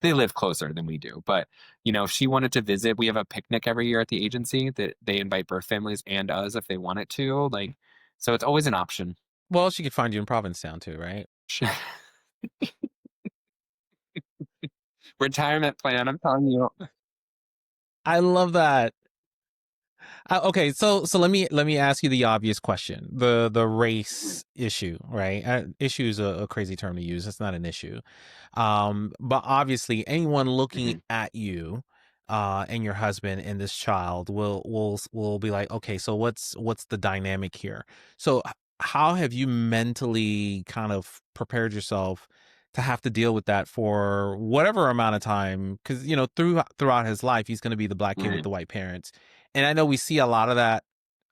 S2: they live closer than we do. But, if she wanted to visit, we have a picnic every year at the agency that they invite birth families and us if they wanted to. Like, so it's always an option.
S1: Well, she could find you in Provincetown too, right?
S2: Retirement plan, I'm telling you.
S1: I love that. Okay, so let me ask you the obvious question, the race issue, right? Issue is a crazy term to use. It's not an issue, but obviously anyone looking at you, and your husband and this child will be like, okay, so what's the dynamic here? So how have you mentally kind of prepared yourself to have to deal with that for whatever amount of time? Because throughout his life, he's going to be the Black kid with the white parents. And I know we see a lot of that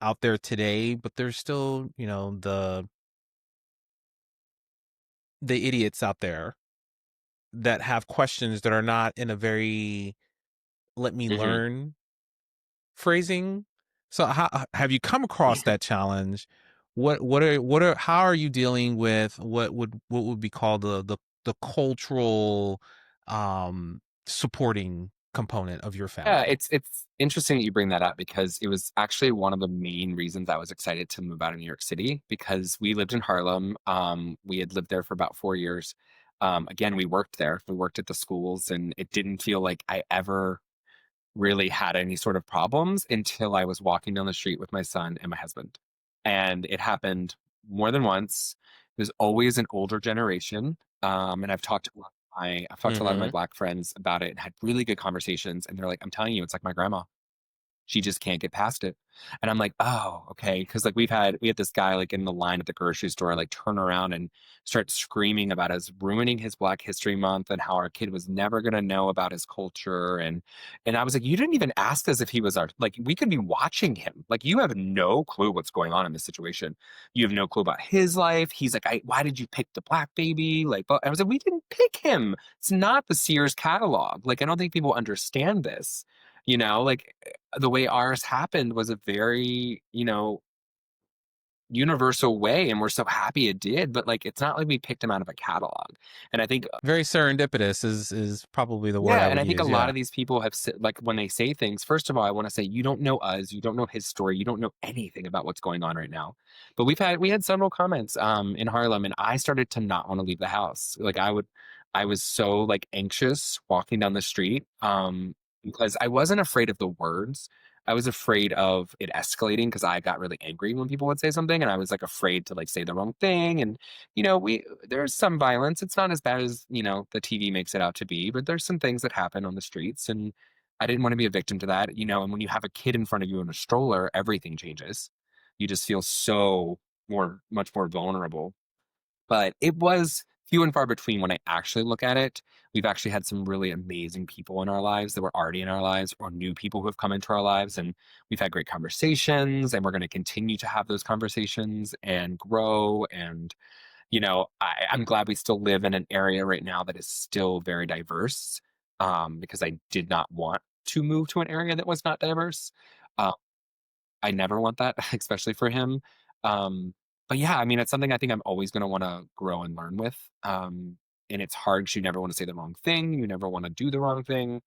S1: out there today, but there's still, the idiots out there that have questions that are not in a very let me learn phrasing. So how have you come across that challenge? How are you dealing with what would be called the cultural supporting component of your family?
S2: Yeah, it's interesting that you bring that up, because it was actually one of the main reasons I was excited to move out of New York City, because we lived in Harlem. We had lived there for about 4 years. Again, we worked there. We worked at the schools, and it didn't feel like I ever really had any sort of problems until I was walking down the street with my son and my husband. And it happened more than once. There's always an older generation. And I've talked to a lot of my Black friends about it and had really good conversations. And they're like, I'm telling you, it's like my grandma. She just can't get past it. And I'm like, oh, okay. Because like we had this guy like in the line at the grocery store like turn around and start screaming about us ruining his Black History Month and how our kid was never gonna know about his culture. And I was like, you didn't even ask us if he was our, like, we could be watching him. Like, you have no clue what's going on in this situation. You have no clue about his life. He's like, why did you pick the Black baby? Like, but I was like, we didn't pick him. It's not the Sears catalog. Like, I don't think people understand this. Like the way ours happened was a very, universal way, and we're so happy it did, but like it's not like we picked him out of a catalog. And I think
S1: Very serendipitous is probably the word
S2: yeah,
S1: I
S2: and
S1: would
S2: I think a
S1: use.
S2: lot
S1: Yeah.
S2: of these people have like when they say things, first of all, I want to say you don't know us, you don't know his story, you don't know anything about what's going on right now. But we had several comments in Harlem, and I started to not want to leave the house. Like I was so like anxious walking down the street because I wasn't afraid of the words. I was afraid of it escalating because I got really angry when people would say something, and I was like afraid to like say the wrong thing. And there's some violence. It's not as bad as the TV makes it out to be, but there's some things that happen on the streets, and I didn't want to be a victim to that. And when you have a kid in front of you in a stroller, everything changes. You just feel so much more vulnerable. But it was few and far between when I actually look at it. We've actually had some really amazing people in our lives that were already in our lives, or new people who have come into our lives. And we've had great conversations, and we're going to continue to have those conversations and grow. And, I'm glad we still live in an area right now that is still very diverse, because I did not want to move to an area that was not diverse. Uh, I never want that, especially for him. Um, but yeah, I mean, it's something I think I'm always going to want to grow and learn with. And it's hard 'cause you never want to say the wrong thing. You never want to do the wrong thing.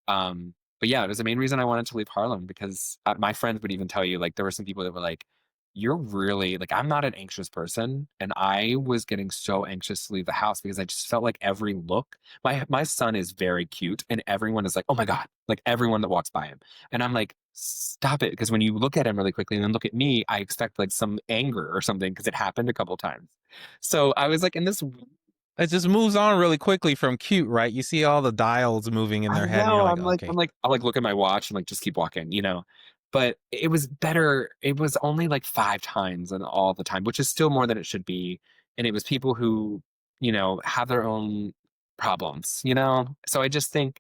S2: But yeah, it was the main reason I wanted to leave Harlem because my friends would even tell you, like, there were some people that were like, you're really like, I'm not an anxious person. And I was getting so anxious to leave the house because I just felt like every look, my son is very cute and everyone is like, oh my God, like everyone that walks by him. And I'm like, stop it. Because when you look at him really quickly and then look at me, I expect like some anger or something because it happened a couple times. So I was like in this
S1: It just moves on really quickly from cute, right? You see all the dials moving in
S2: I
S1: their head, and you're
S2: know.
S1: like, okay.
S2: I'll like look at my watch and like just keep walking. But it was better. It was only like 5 times and all the time, which is still more than it should be. And it was people who, have their own problems. So I just think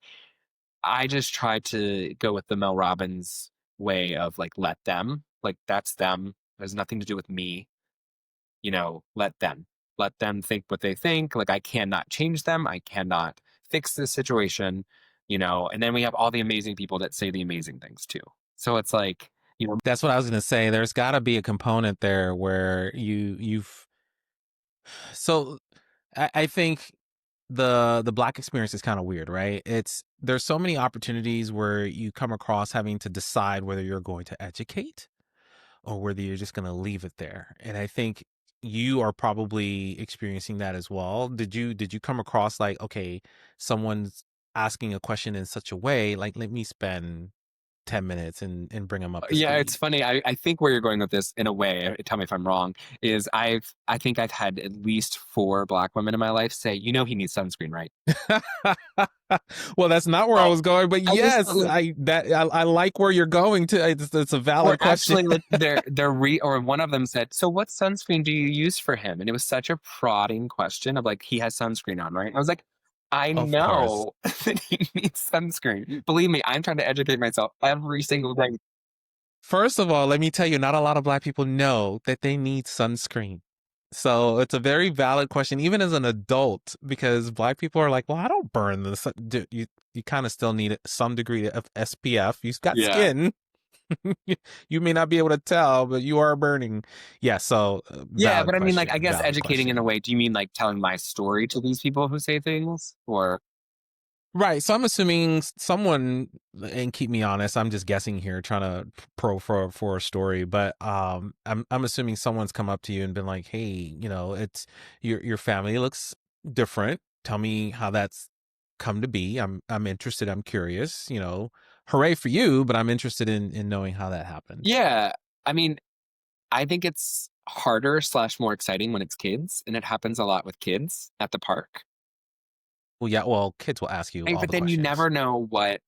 S2: I just tried to go with the Mel Robbins way of like, let them, like, that's them. It has nothing to do with me. Let them. Let them think what they think. Like, I cannot change them. I cannot fix this situation. And then we have all the amazing people that say the amazing things too. So it's like,
S1: That's what I was gonna say. There's got to be a component there where you've. So, I think the Black experience is kind of weird, right? There's so many opportunities where you come across having to decide whether you're going to educate or whether you're just going to leave it there. And I think you are probably experiencing that as well. Did you come across like, okay, someone's asking a question in such a way, like, let me spend 10 minutes and bring them up to
S2: yeah, it's
S1: speed?
S2: funny. I think where you're going with this in a way, tell me if I'm wrong, is I think I've had at least 4 Black women in my life say, he needs sunscreen, right?
S1: Well, that's not where I
S2: Well,
S1: was going, but
S2: I just
S1: yes, I like where you're going to. It's a
S2: or
S1: valid question.
S2: actually, like or one of them said, "So what sunscreen do you use for him?" And it was such a prodding question of like, he has sunscreen on, right? And I was like, I
S1: Of course.
S2: know that he needs sunscreen. Believe me, I'm trying to educate myself every single day.
S1: First of all, let me tell you, not a lot of Black people know that they need sunscreen. So it's a very valid question, even as an adult, because Black people are like, well, I don't burn the sun. Dude, you kind of still need some degree of SPF. You've got
S2: Yeah.
S1: skin. You may not be able to tell, but you are burning. Yeah, so
S2: Yeah,
S1: valid
S2: but I mean, like,
S1: question.
S2: I guess
S1: Valid
S2: educating in a
S1: question.
S2: way, do you mean like telling my story to these people who say things? Or
S1: Right. So I'm assuming someone, and keep me honest, I'm just guessing here, trying to pro for a story, but I'm assuming someone's come up to you and been like, hey, it's your family looks different. Tell me how that's come to be. I'm interested. I'm curious. Hooray for you, but I'm interested in knowing how that happened.
S2: yeah, I mean, I think it's harder / more exciting when it's kids, and it happens a lot with kids at the park.
S1: Well, yeah. Well, kids will ask you
S2: Right?
S1: all
S2: But
S1: the
S2: then you
S1: questions.
S2: never know what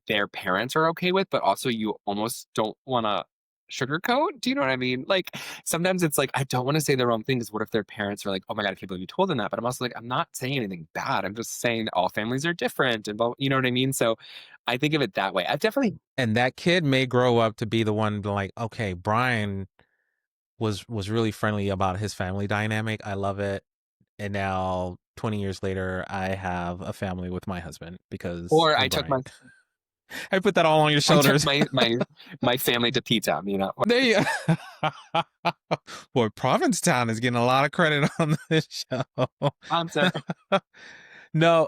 S2: their parents are okay with, but also you almost don't want to sugarcoat. Do you know what I mean? Like sometimes it's like, I don't want to say the wrong thing because what if their parents are like, oh my God, I can't believe you told them that. But I'm also like, I'm not saying anything bad. I'm just saying all families are different and you know what I mean? So I think of it that way. I've definitely,
S1: And that kid may grow up to be the one like, okay, Brian was really friendly about his family dynamic. I love it. And now 20 years later, I have a family with my husband because
S2: or
S1: of Brian. I put that all on your
S2: I took
S1: shoulders.
S2: my family to P-Town, you know?
S1: There you Boy, Provincetown is getting a lot of credit on this show.
S2: Concept.
S1: No,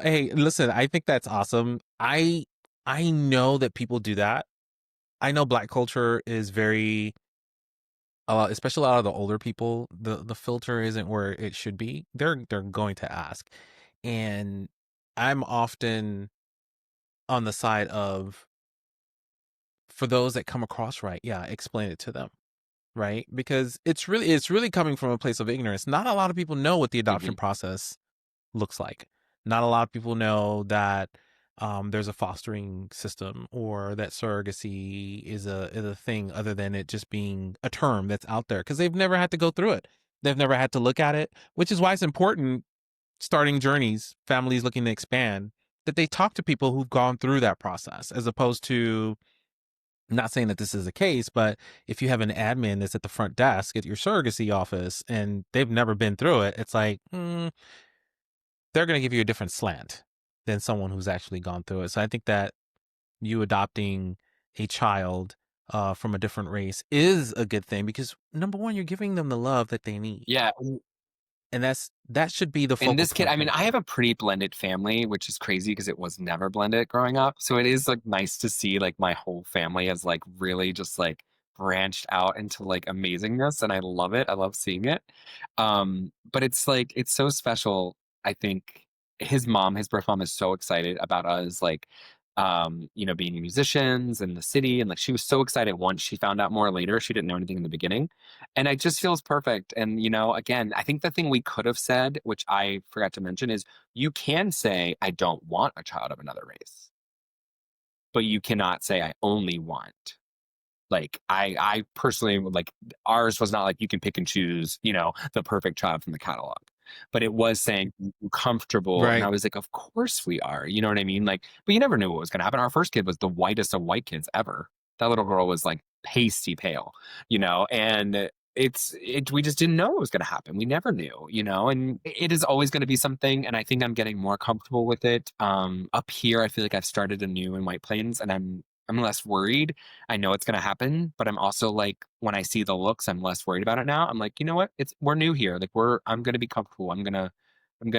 S1: hey, listen, I think that's awesome. I know that people do that. I know Black culture is very especially a lot of the older people, the filter isn't where it should be. They're going to ask. And I'm often on the side of, for those that come across right, yeah, explain it to them, right? Because it's really coming from a place of ignorance. Not a lot of people know what the adoption
S2: Mhm.
S1: process looks like. Not a lot of people know that there's a fostering system, or that surrogacy is a thing other than it just being a term that's out there, because they've never had to go through it. They've never had to look at it, which is why it's important, starting journeys, families looking to expand, that they talk to people who've gone through that process, as opposed to, not saying that this is the case, but if you have an admin that's at the front desk at your surrogacy office and they've never been through it, it's like, they're going to give you a different slant than someone who's actually gone through it. So I think that you adopting a child from a different race is a good thing, because number one, you're giving them the love that they need.
S2: Yeah.
S1: And that should be the
S2: And
S1: focal
S2: this kid,
S1: point
S2: I mean,
S1: here.
S2: I have a pretty blended family, which is crazy because it was never blended growing up. So it is like nice to see like my whole family has like really just like branched out into like amazingness. And I love it. I love seeing it. But it's like, it's so special. I think his birth mom is so excited about us, like, being musicians in the city. And like, she was so excited once she found out more later. She didn't know anything in the beginning. And it just feels perfect. And, again, I think the thing we could have said, which I forgot to mention, is you can say, I don't want a child of another race, but you cannot say, I only want. Like, I personally would like, ours was not like you can pick and choose, the perfect child from the catalog. But it was saying comfortable. And I
S1: Right.
S2: was like, of course we are. You know what I mean? Like, but you never knew what was going to happen. Our first kid was the whitest of white kids ever. That little girl was like pasty pale, and we just didn't know what was going to happen. We never knew, and it is always going to be something. And I think I'm getting more comfortable with it. Up here, I feel like I've started anew in White Plains, and I'm less worried. I know it's going to happen, but I'm also like, when I see the looks, I'm less worried about it now. I'm like, you know what? We're new here. Like I'm going to be comfortable. I'm going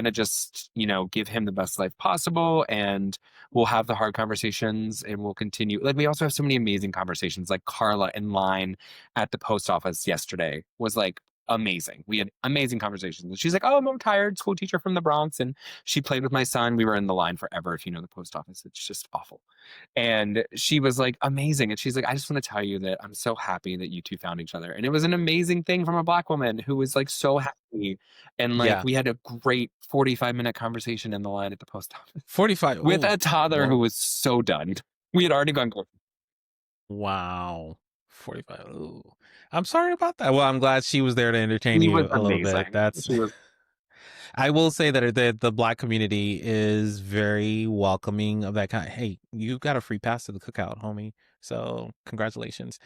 S2: to just, give him the best life possible, and we'll have the hard conversations, and we'll continue. Like we also have so many amazing conversations. Like Carla in line at the post office yesterday was like amazing. We had amazing conversations. And she's like, oh, I'm tired, school teacher from the Bronx. And she played with my son. We were in the line forever. If you know the post office, it's just awful. And she was like, amazing. And she's like, I just want to tell you that I'm so happy that you two found each other. And it was an amazing thing from a Black woman who was like so happy. And like,
S1: Yeah.
S2: we had a great 45-minute conversation in the line at the post office
S1: 45
S2: with
S1: ooh,
S2: a toddler
S1: whoa.
S2: who was so done. We had already gone.
S1: Wow. 45. Ooh. I'm sorry about that. Well, I'm glad she was there to entertain
S2: She
S1: you
S2: was
S1: a little bit.
S2: amazing.
S1: That's
S2: She was
S1: I will say that the Black community is very welcoming of that kind. Hey, you got a free pass to the cookout, homie. So congratulations.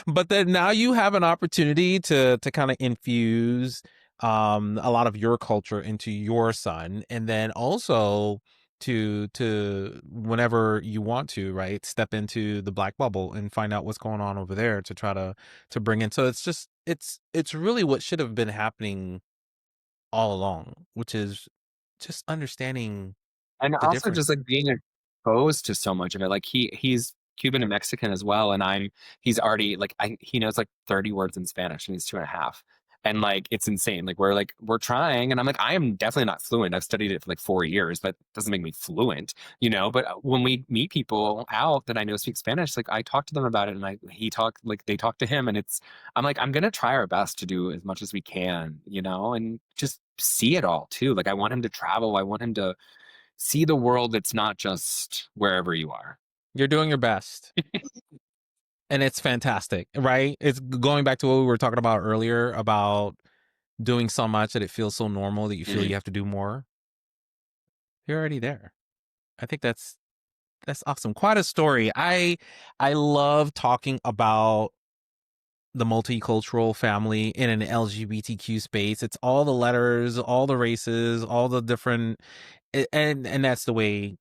S1: But then now you have an opportunity to kind of infuse a lot of your culture into your son, and then also to whenever you want to, right, step into the Black bubble and find out what's going on over there, to try to bring in. So it's just it's really what should have been happening all along, which is just understanding
S2: and
S1: the
S2: also
S1: difference.
S2: just like being exposed to so much of it. Like he's Cuban and Mexican as well, and he's already like he knows like 30 words in Spanish, and he's 2.5. And like it's insane. Like we're trying, and I'm like, I am definitely not fluent. I've studied it for like 4 years, but it doesn't make me fluent, But when we meet people out that I know speak Spanish, like I talk to them about it, and they talk to him, and I'm like, I'm gonna try our best to do as much as we can, and just see it all too. Like I want him to travel. I want him to see the world that's not just wherever you are.
S1: You're doing your best. And it's fantastic, right? It's going back to what we were talking about earlier about doing so much that it feels so normal that you feel
S2: Mhm.
S1: you have to do more. You're already there. I think that's awesome. Quite a story. I love talking about the multicultural family in an LGBTQ space. It's all the letters, all the races, all the different and that's the way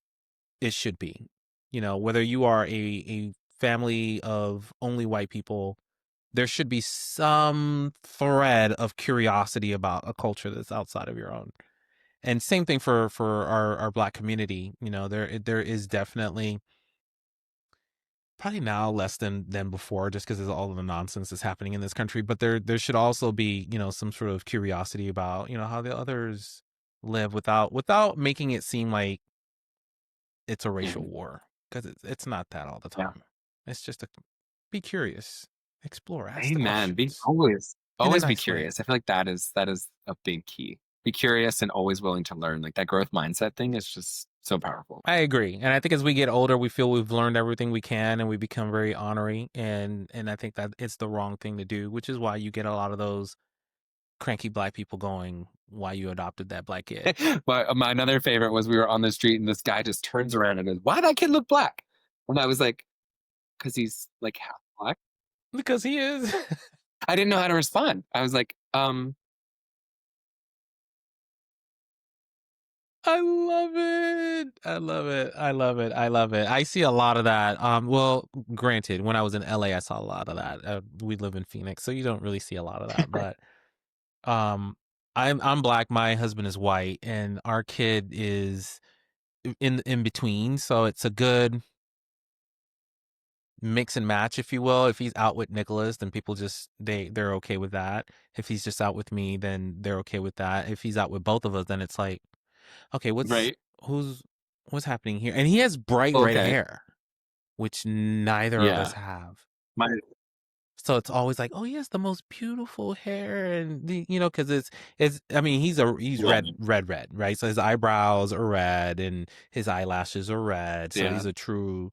S1: it should be. You know, whether you are a family of only white people, there should be some thread of curiosity about a culture that's outside of your own. And same thing for our black community. You know, there is definitely probably now less than before just because of all of the nonsense that's happening in this country, but there should also be, you know, some sort of curiosity about, you know, how the others live without making it seem like it's a racial
S2: Mhm.
S1: war, because it's not that all the
S2: Yeah.
S1: time. It's just a be curious, explore, ask the
S2: Amen. Be
S1: questions in a
S2: always be
S1: nice way.
S2: curious. I feel like that is a big key. Be curious and always willing to learn. Like that growth mindset thing is just so powerful.
S1: I agree. And I think as we get older, we feel we've learned everything we can and we become very honorary. And I think that it's the wrong thing to do, which is why you get a lot of those cranky black people going, why you adopted that black kid.
S2: But my another favorite was we were on the street and this guy just turns around and goes, "Why that kid look black?" And I was like, "Because he's like half black."
S1: Because he is.
S2: I didn't know how to respond. I was like,
S1: I love it. I love it. I love it. I love it. I see a lot of that. Well, granted, when I was in LA, I saw a lot of that. We live in Phoenix, so you don't really see a lot of that. But um, I'm black. My husband is white, and our kid is in between. So it's a good mix and match, if you will. If he's out with Nicholas, then people just they're okay with that. If he's just out with me, then they're okay with that. If he's out with both of us, then it's like, okay,
S2: right.
S1: who's what's happening here? And he has bright red
S2: Okay.
S1: hair, which neither of us
S2: Yeah.
S1: have.
S2: My
S1: So it's always like, oh, he has the most beautiful hair, and you know, because it's. I mean, he's
S2: yeah.
S1: red, right? So his eyebrows are red, and his eyelashes are red. So
S2: Yeah.
S1: he's a true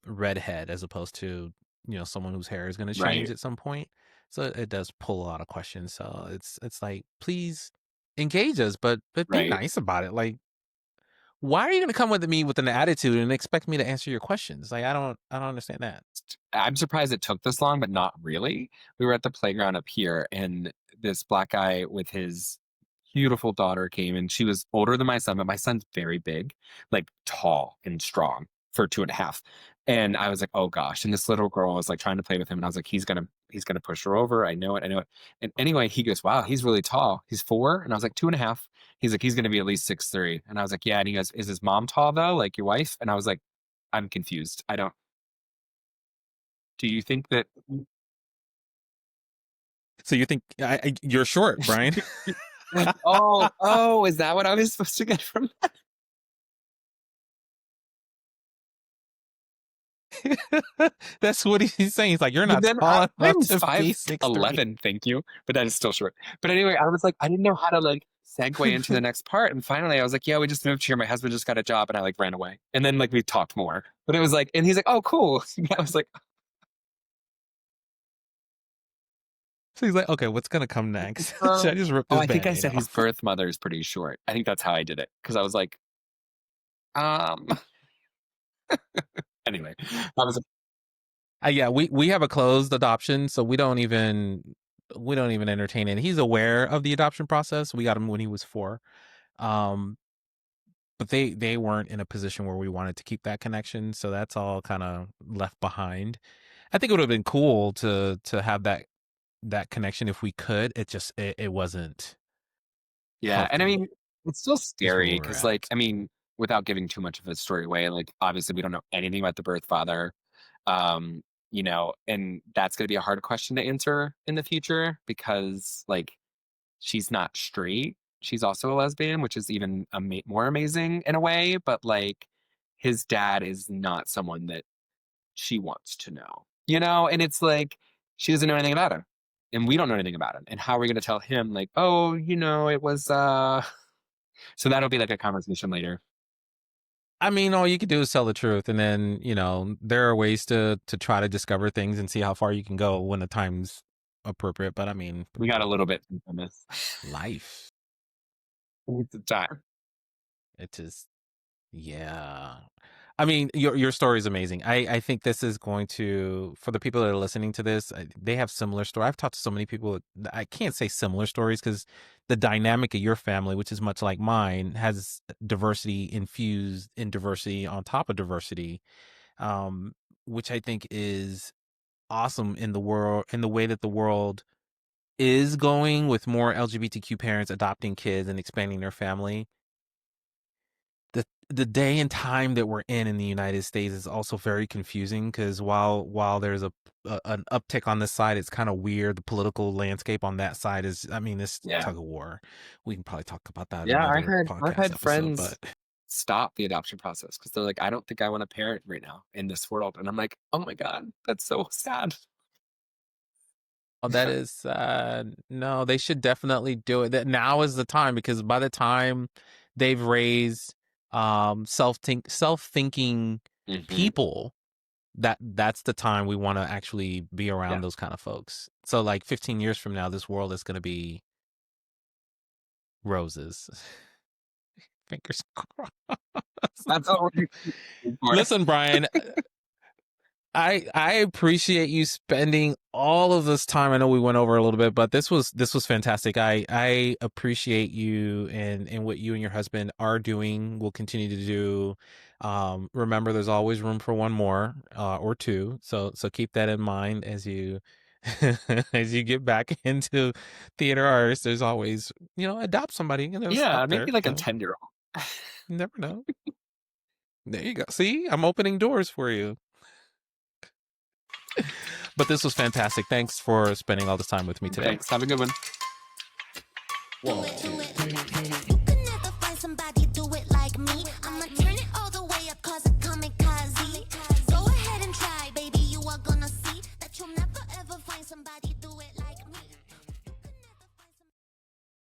S1: redhead, as opposed to, you know, someone whose hair is going to change
S2: Right.
S1: at some point. So it does pull a lot of questions. So it's like, please engage us, but be
S2: Right.
S1: nice about it. Like, why are you going to come with me with an attitude and expect me to answer your questions? Like, I don't understand that.
S2: I'm surprised it took this long, but not really. We were at the playground up here, and this black guy with his beautiful daughter came, and she was older than my son, but my son's very big, like tall and strong for 2.5. And I was like, oh gosh. And this little girl was like trying to play with him, and I was like, he's gonna push her over. I know it, I know it. And anyway, he goes, wow, he's really tall. He's 4. And I was like, 2.5. He's like, he's gonna be at least 6'3". And I was like, yeah. And he goes, is his mom tall though? Like your wife? And I was like, I'm confused. I don't do you think that
S1: So you think you're short, Brian?
S2: oh, is that what I was supposed to get from that?
S1: That's what he's saying. He's like, you're
S2: But
S1: not
S2: then
S1: tall enough
S2: I'm
S1: to be 6'3".
S2: 5'11", thank you, but that is still short. But anyway, I was like, I didn't know how to like segue into the next part, and finally I was like, yeah, we just moved here. My husband just got a job, and I like ran away, and then like we talked more. But it was like, and he's like, oh, cool. I was like,
S1: So he's like, okay, what's gonna come next? Should I
S2: oh,
S1: just rip
S2: oh,
S1: this
S2: I think I
S1: band-aid
S2: said his
S1: off?
S2: birth mother is pretty short. I think that's how I did it because I was like, um. Anyway, I was
S1: Yeah, we have a closed adoption, so we don't even entertain it. He's aware of the adoption process. We got him when he was 4. Um, but they weren't in a position where we wanted to keep that connection, so that's all kind of left behind. I think it would have been cool to have that connection if we could. It wasn't
S2: Yeah, and I
S1: healthy.
S2: mean, it's still
S1: Is where
S2: scary
S1: we're
S2: because, like,
S1: at.
S2: I mean, without giving too much of a story away, like, obviously, we don't know anything about the birth father, um, and that's gonna be a hard question to answer in the future because, like, she's not straight. She's also a lesbian, which is even more amazing in a way. But like, his dad is not someone that she wants to know, and it's like she doesn't know anything about him and we don't know anything about him. And how are we going to tell him like, oh, it was so that'll be like a conversation later.
S1: I mean, all you can do is tell the truth, and then there are ways to try to discover things and see how far you can go when the time's appropriate. But I mean,
S2: We got a little bit from this.
S1: life,
S2: It's the time.
S1: it just yeah. I mean, your story is amazing. I think this is going to, for the people that are listening to this, they have similar story. I've talked to so many people. I can't say similar stories because the dynamic of your family, which is much like mine, has diversity infused in diversity on top of diversity, which I think is awesome in the world, in the way that the world is going with more LGBTQ parents adopting kids and expanding their family. The day and time that we're in the United States is also very confusing because while there's an uptick on this side, it's kind of weird. The political landscape on that side is, I mean, this
S2: Yeah.
S1: tug of war. We can probably talk about that in
S2: Yeah,
S1: another
S2: I've
S1: podcast
S2: had
S1: episode,
S2: friends
S1: but
S2: stop the adoption process because they're like, I don't think I want to parent right now in this world. And I'm like, oh my God, that's so sad.
S1: oh, that is no, they should definitely do it. That now is the time because by the time they've raised self-thinking
S2: Mhm.
S1: people, that's the time we want to actually be around
S2: Yeah.
S1: those kind of folks. So like 15 years from now, this world is going to be roses. Fingers crossed.
S2: That's all we're looking for.
S1: Listen, Brian, I appreciate you spending all of this time. I know we went over a little bit, but this was fantastic. I appreciate you and what you and your husband are doing, will continue to do. Remember, there's always room for one more or two. So keep that in mind as you as you get back into theater arts. There's always adopt somebody. There's
S2: Yeah,
S1: out there.
S2: maybe like a 10-year-old.
S1: You never know. There you go. See, I'm opening doors for you. But this was fantastic. Thanks for spending all this time with me today.
S2: Thanks. Have a good one.
S3: Do it, do it.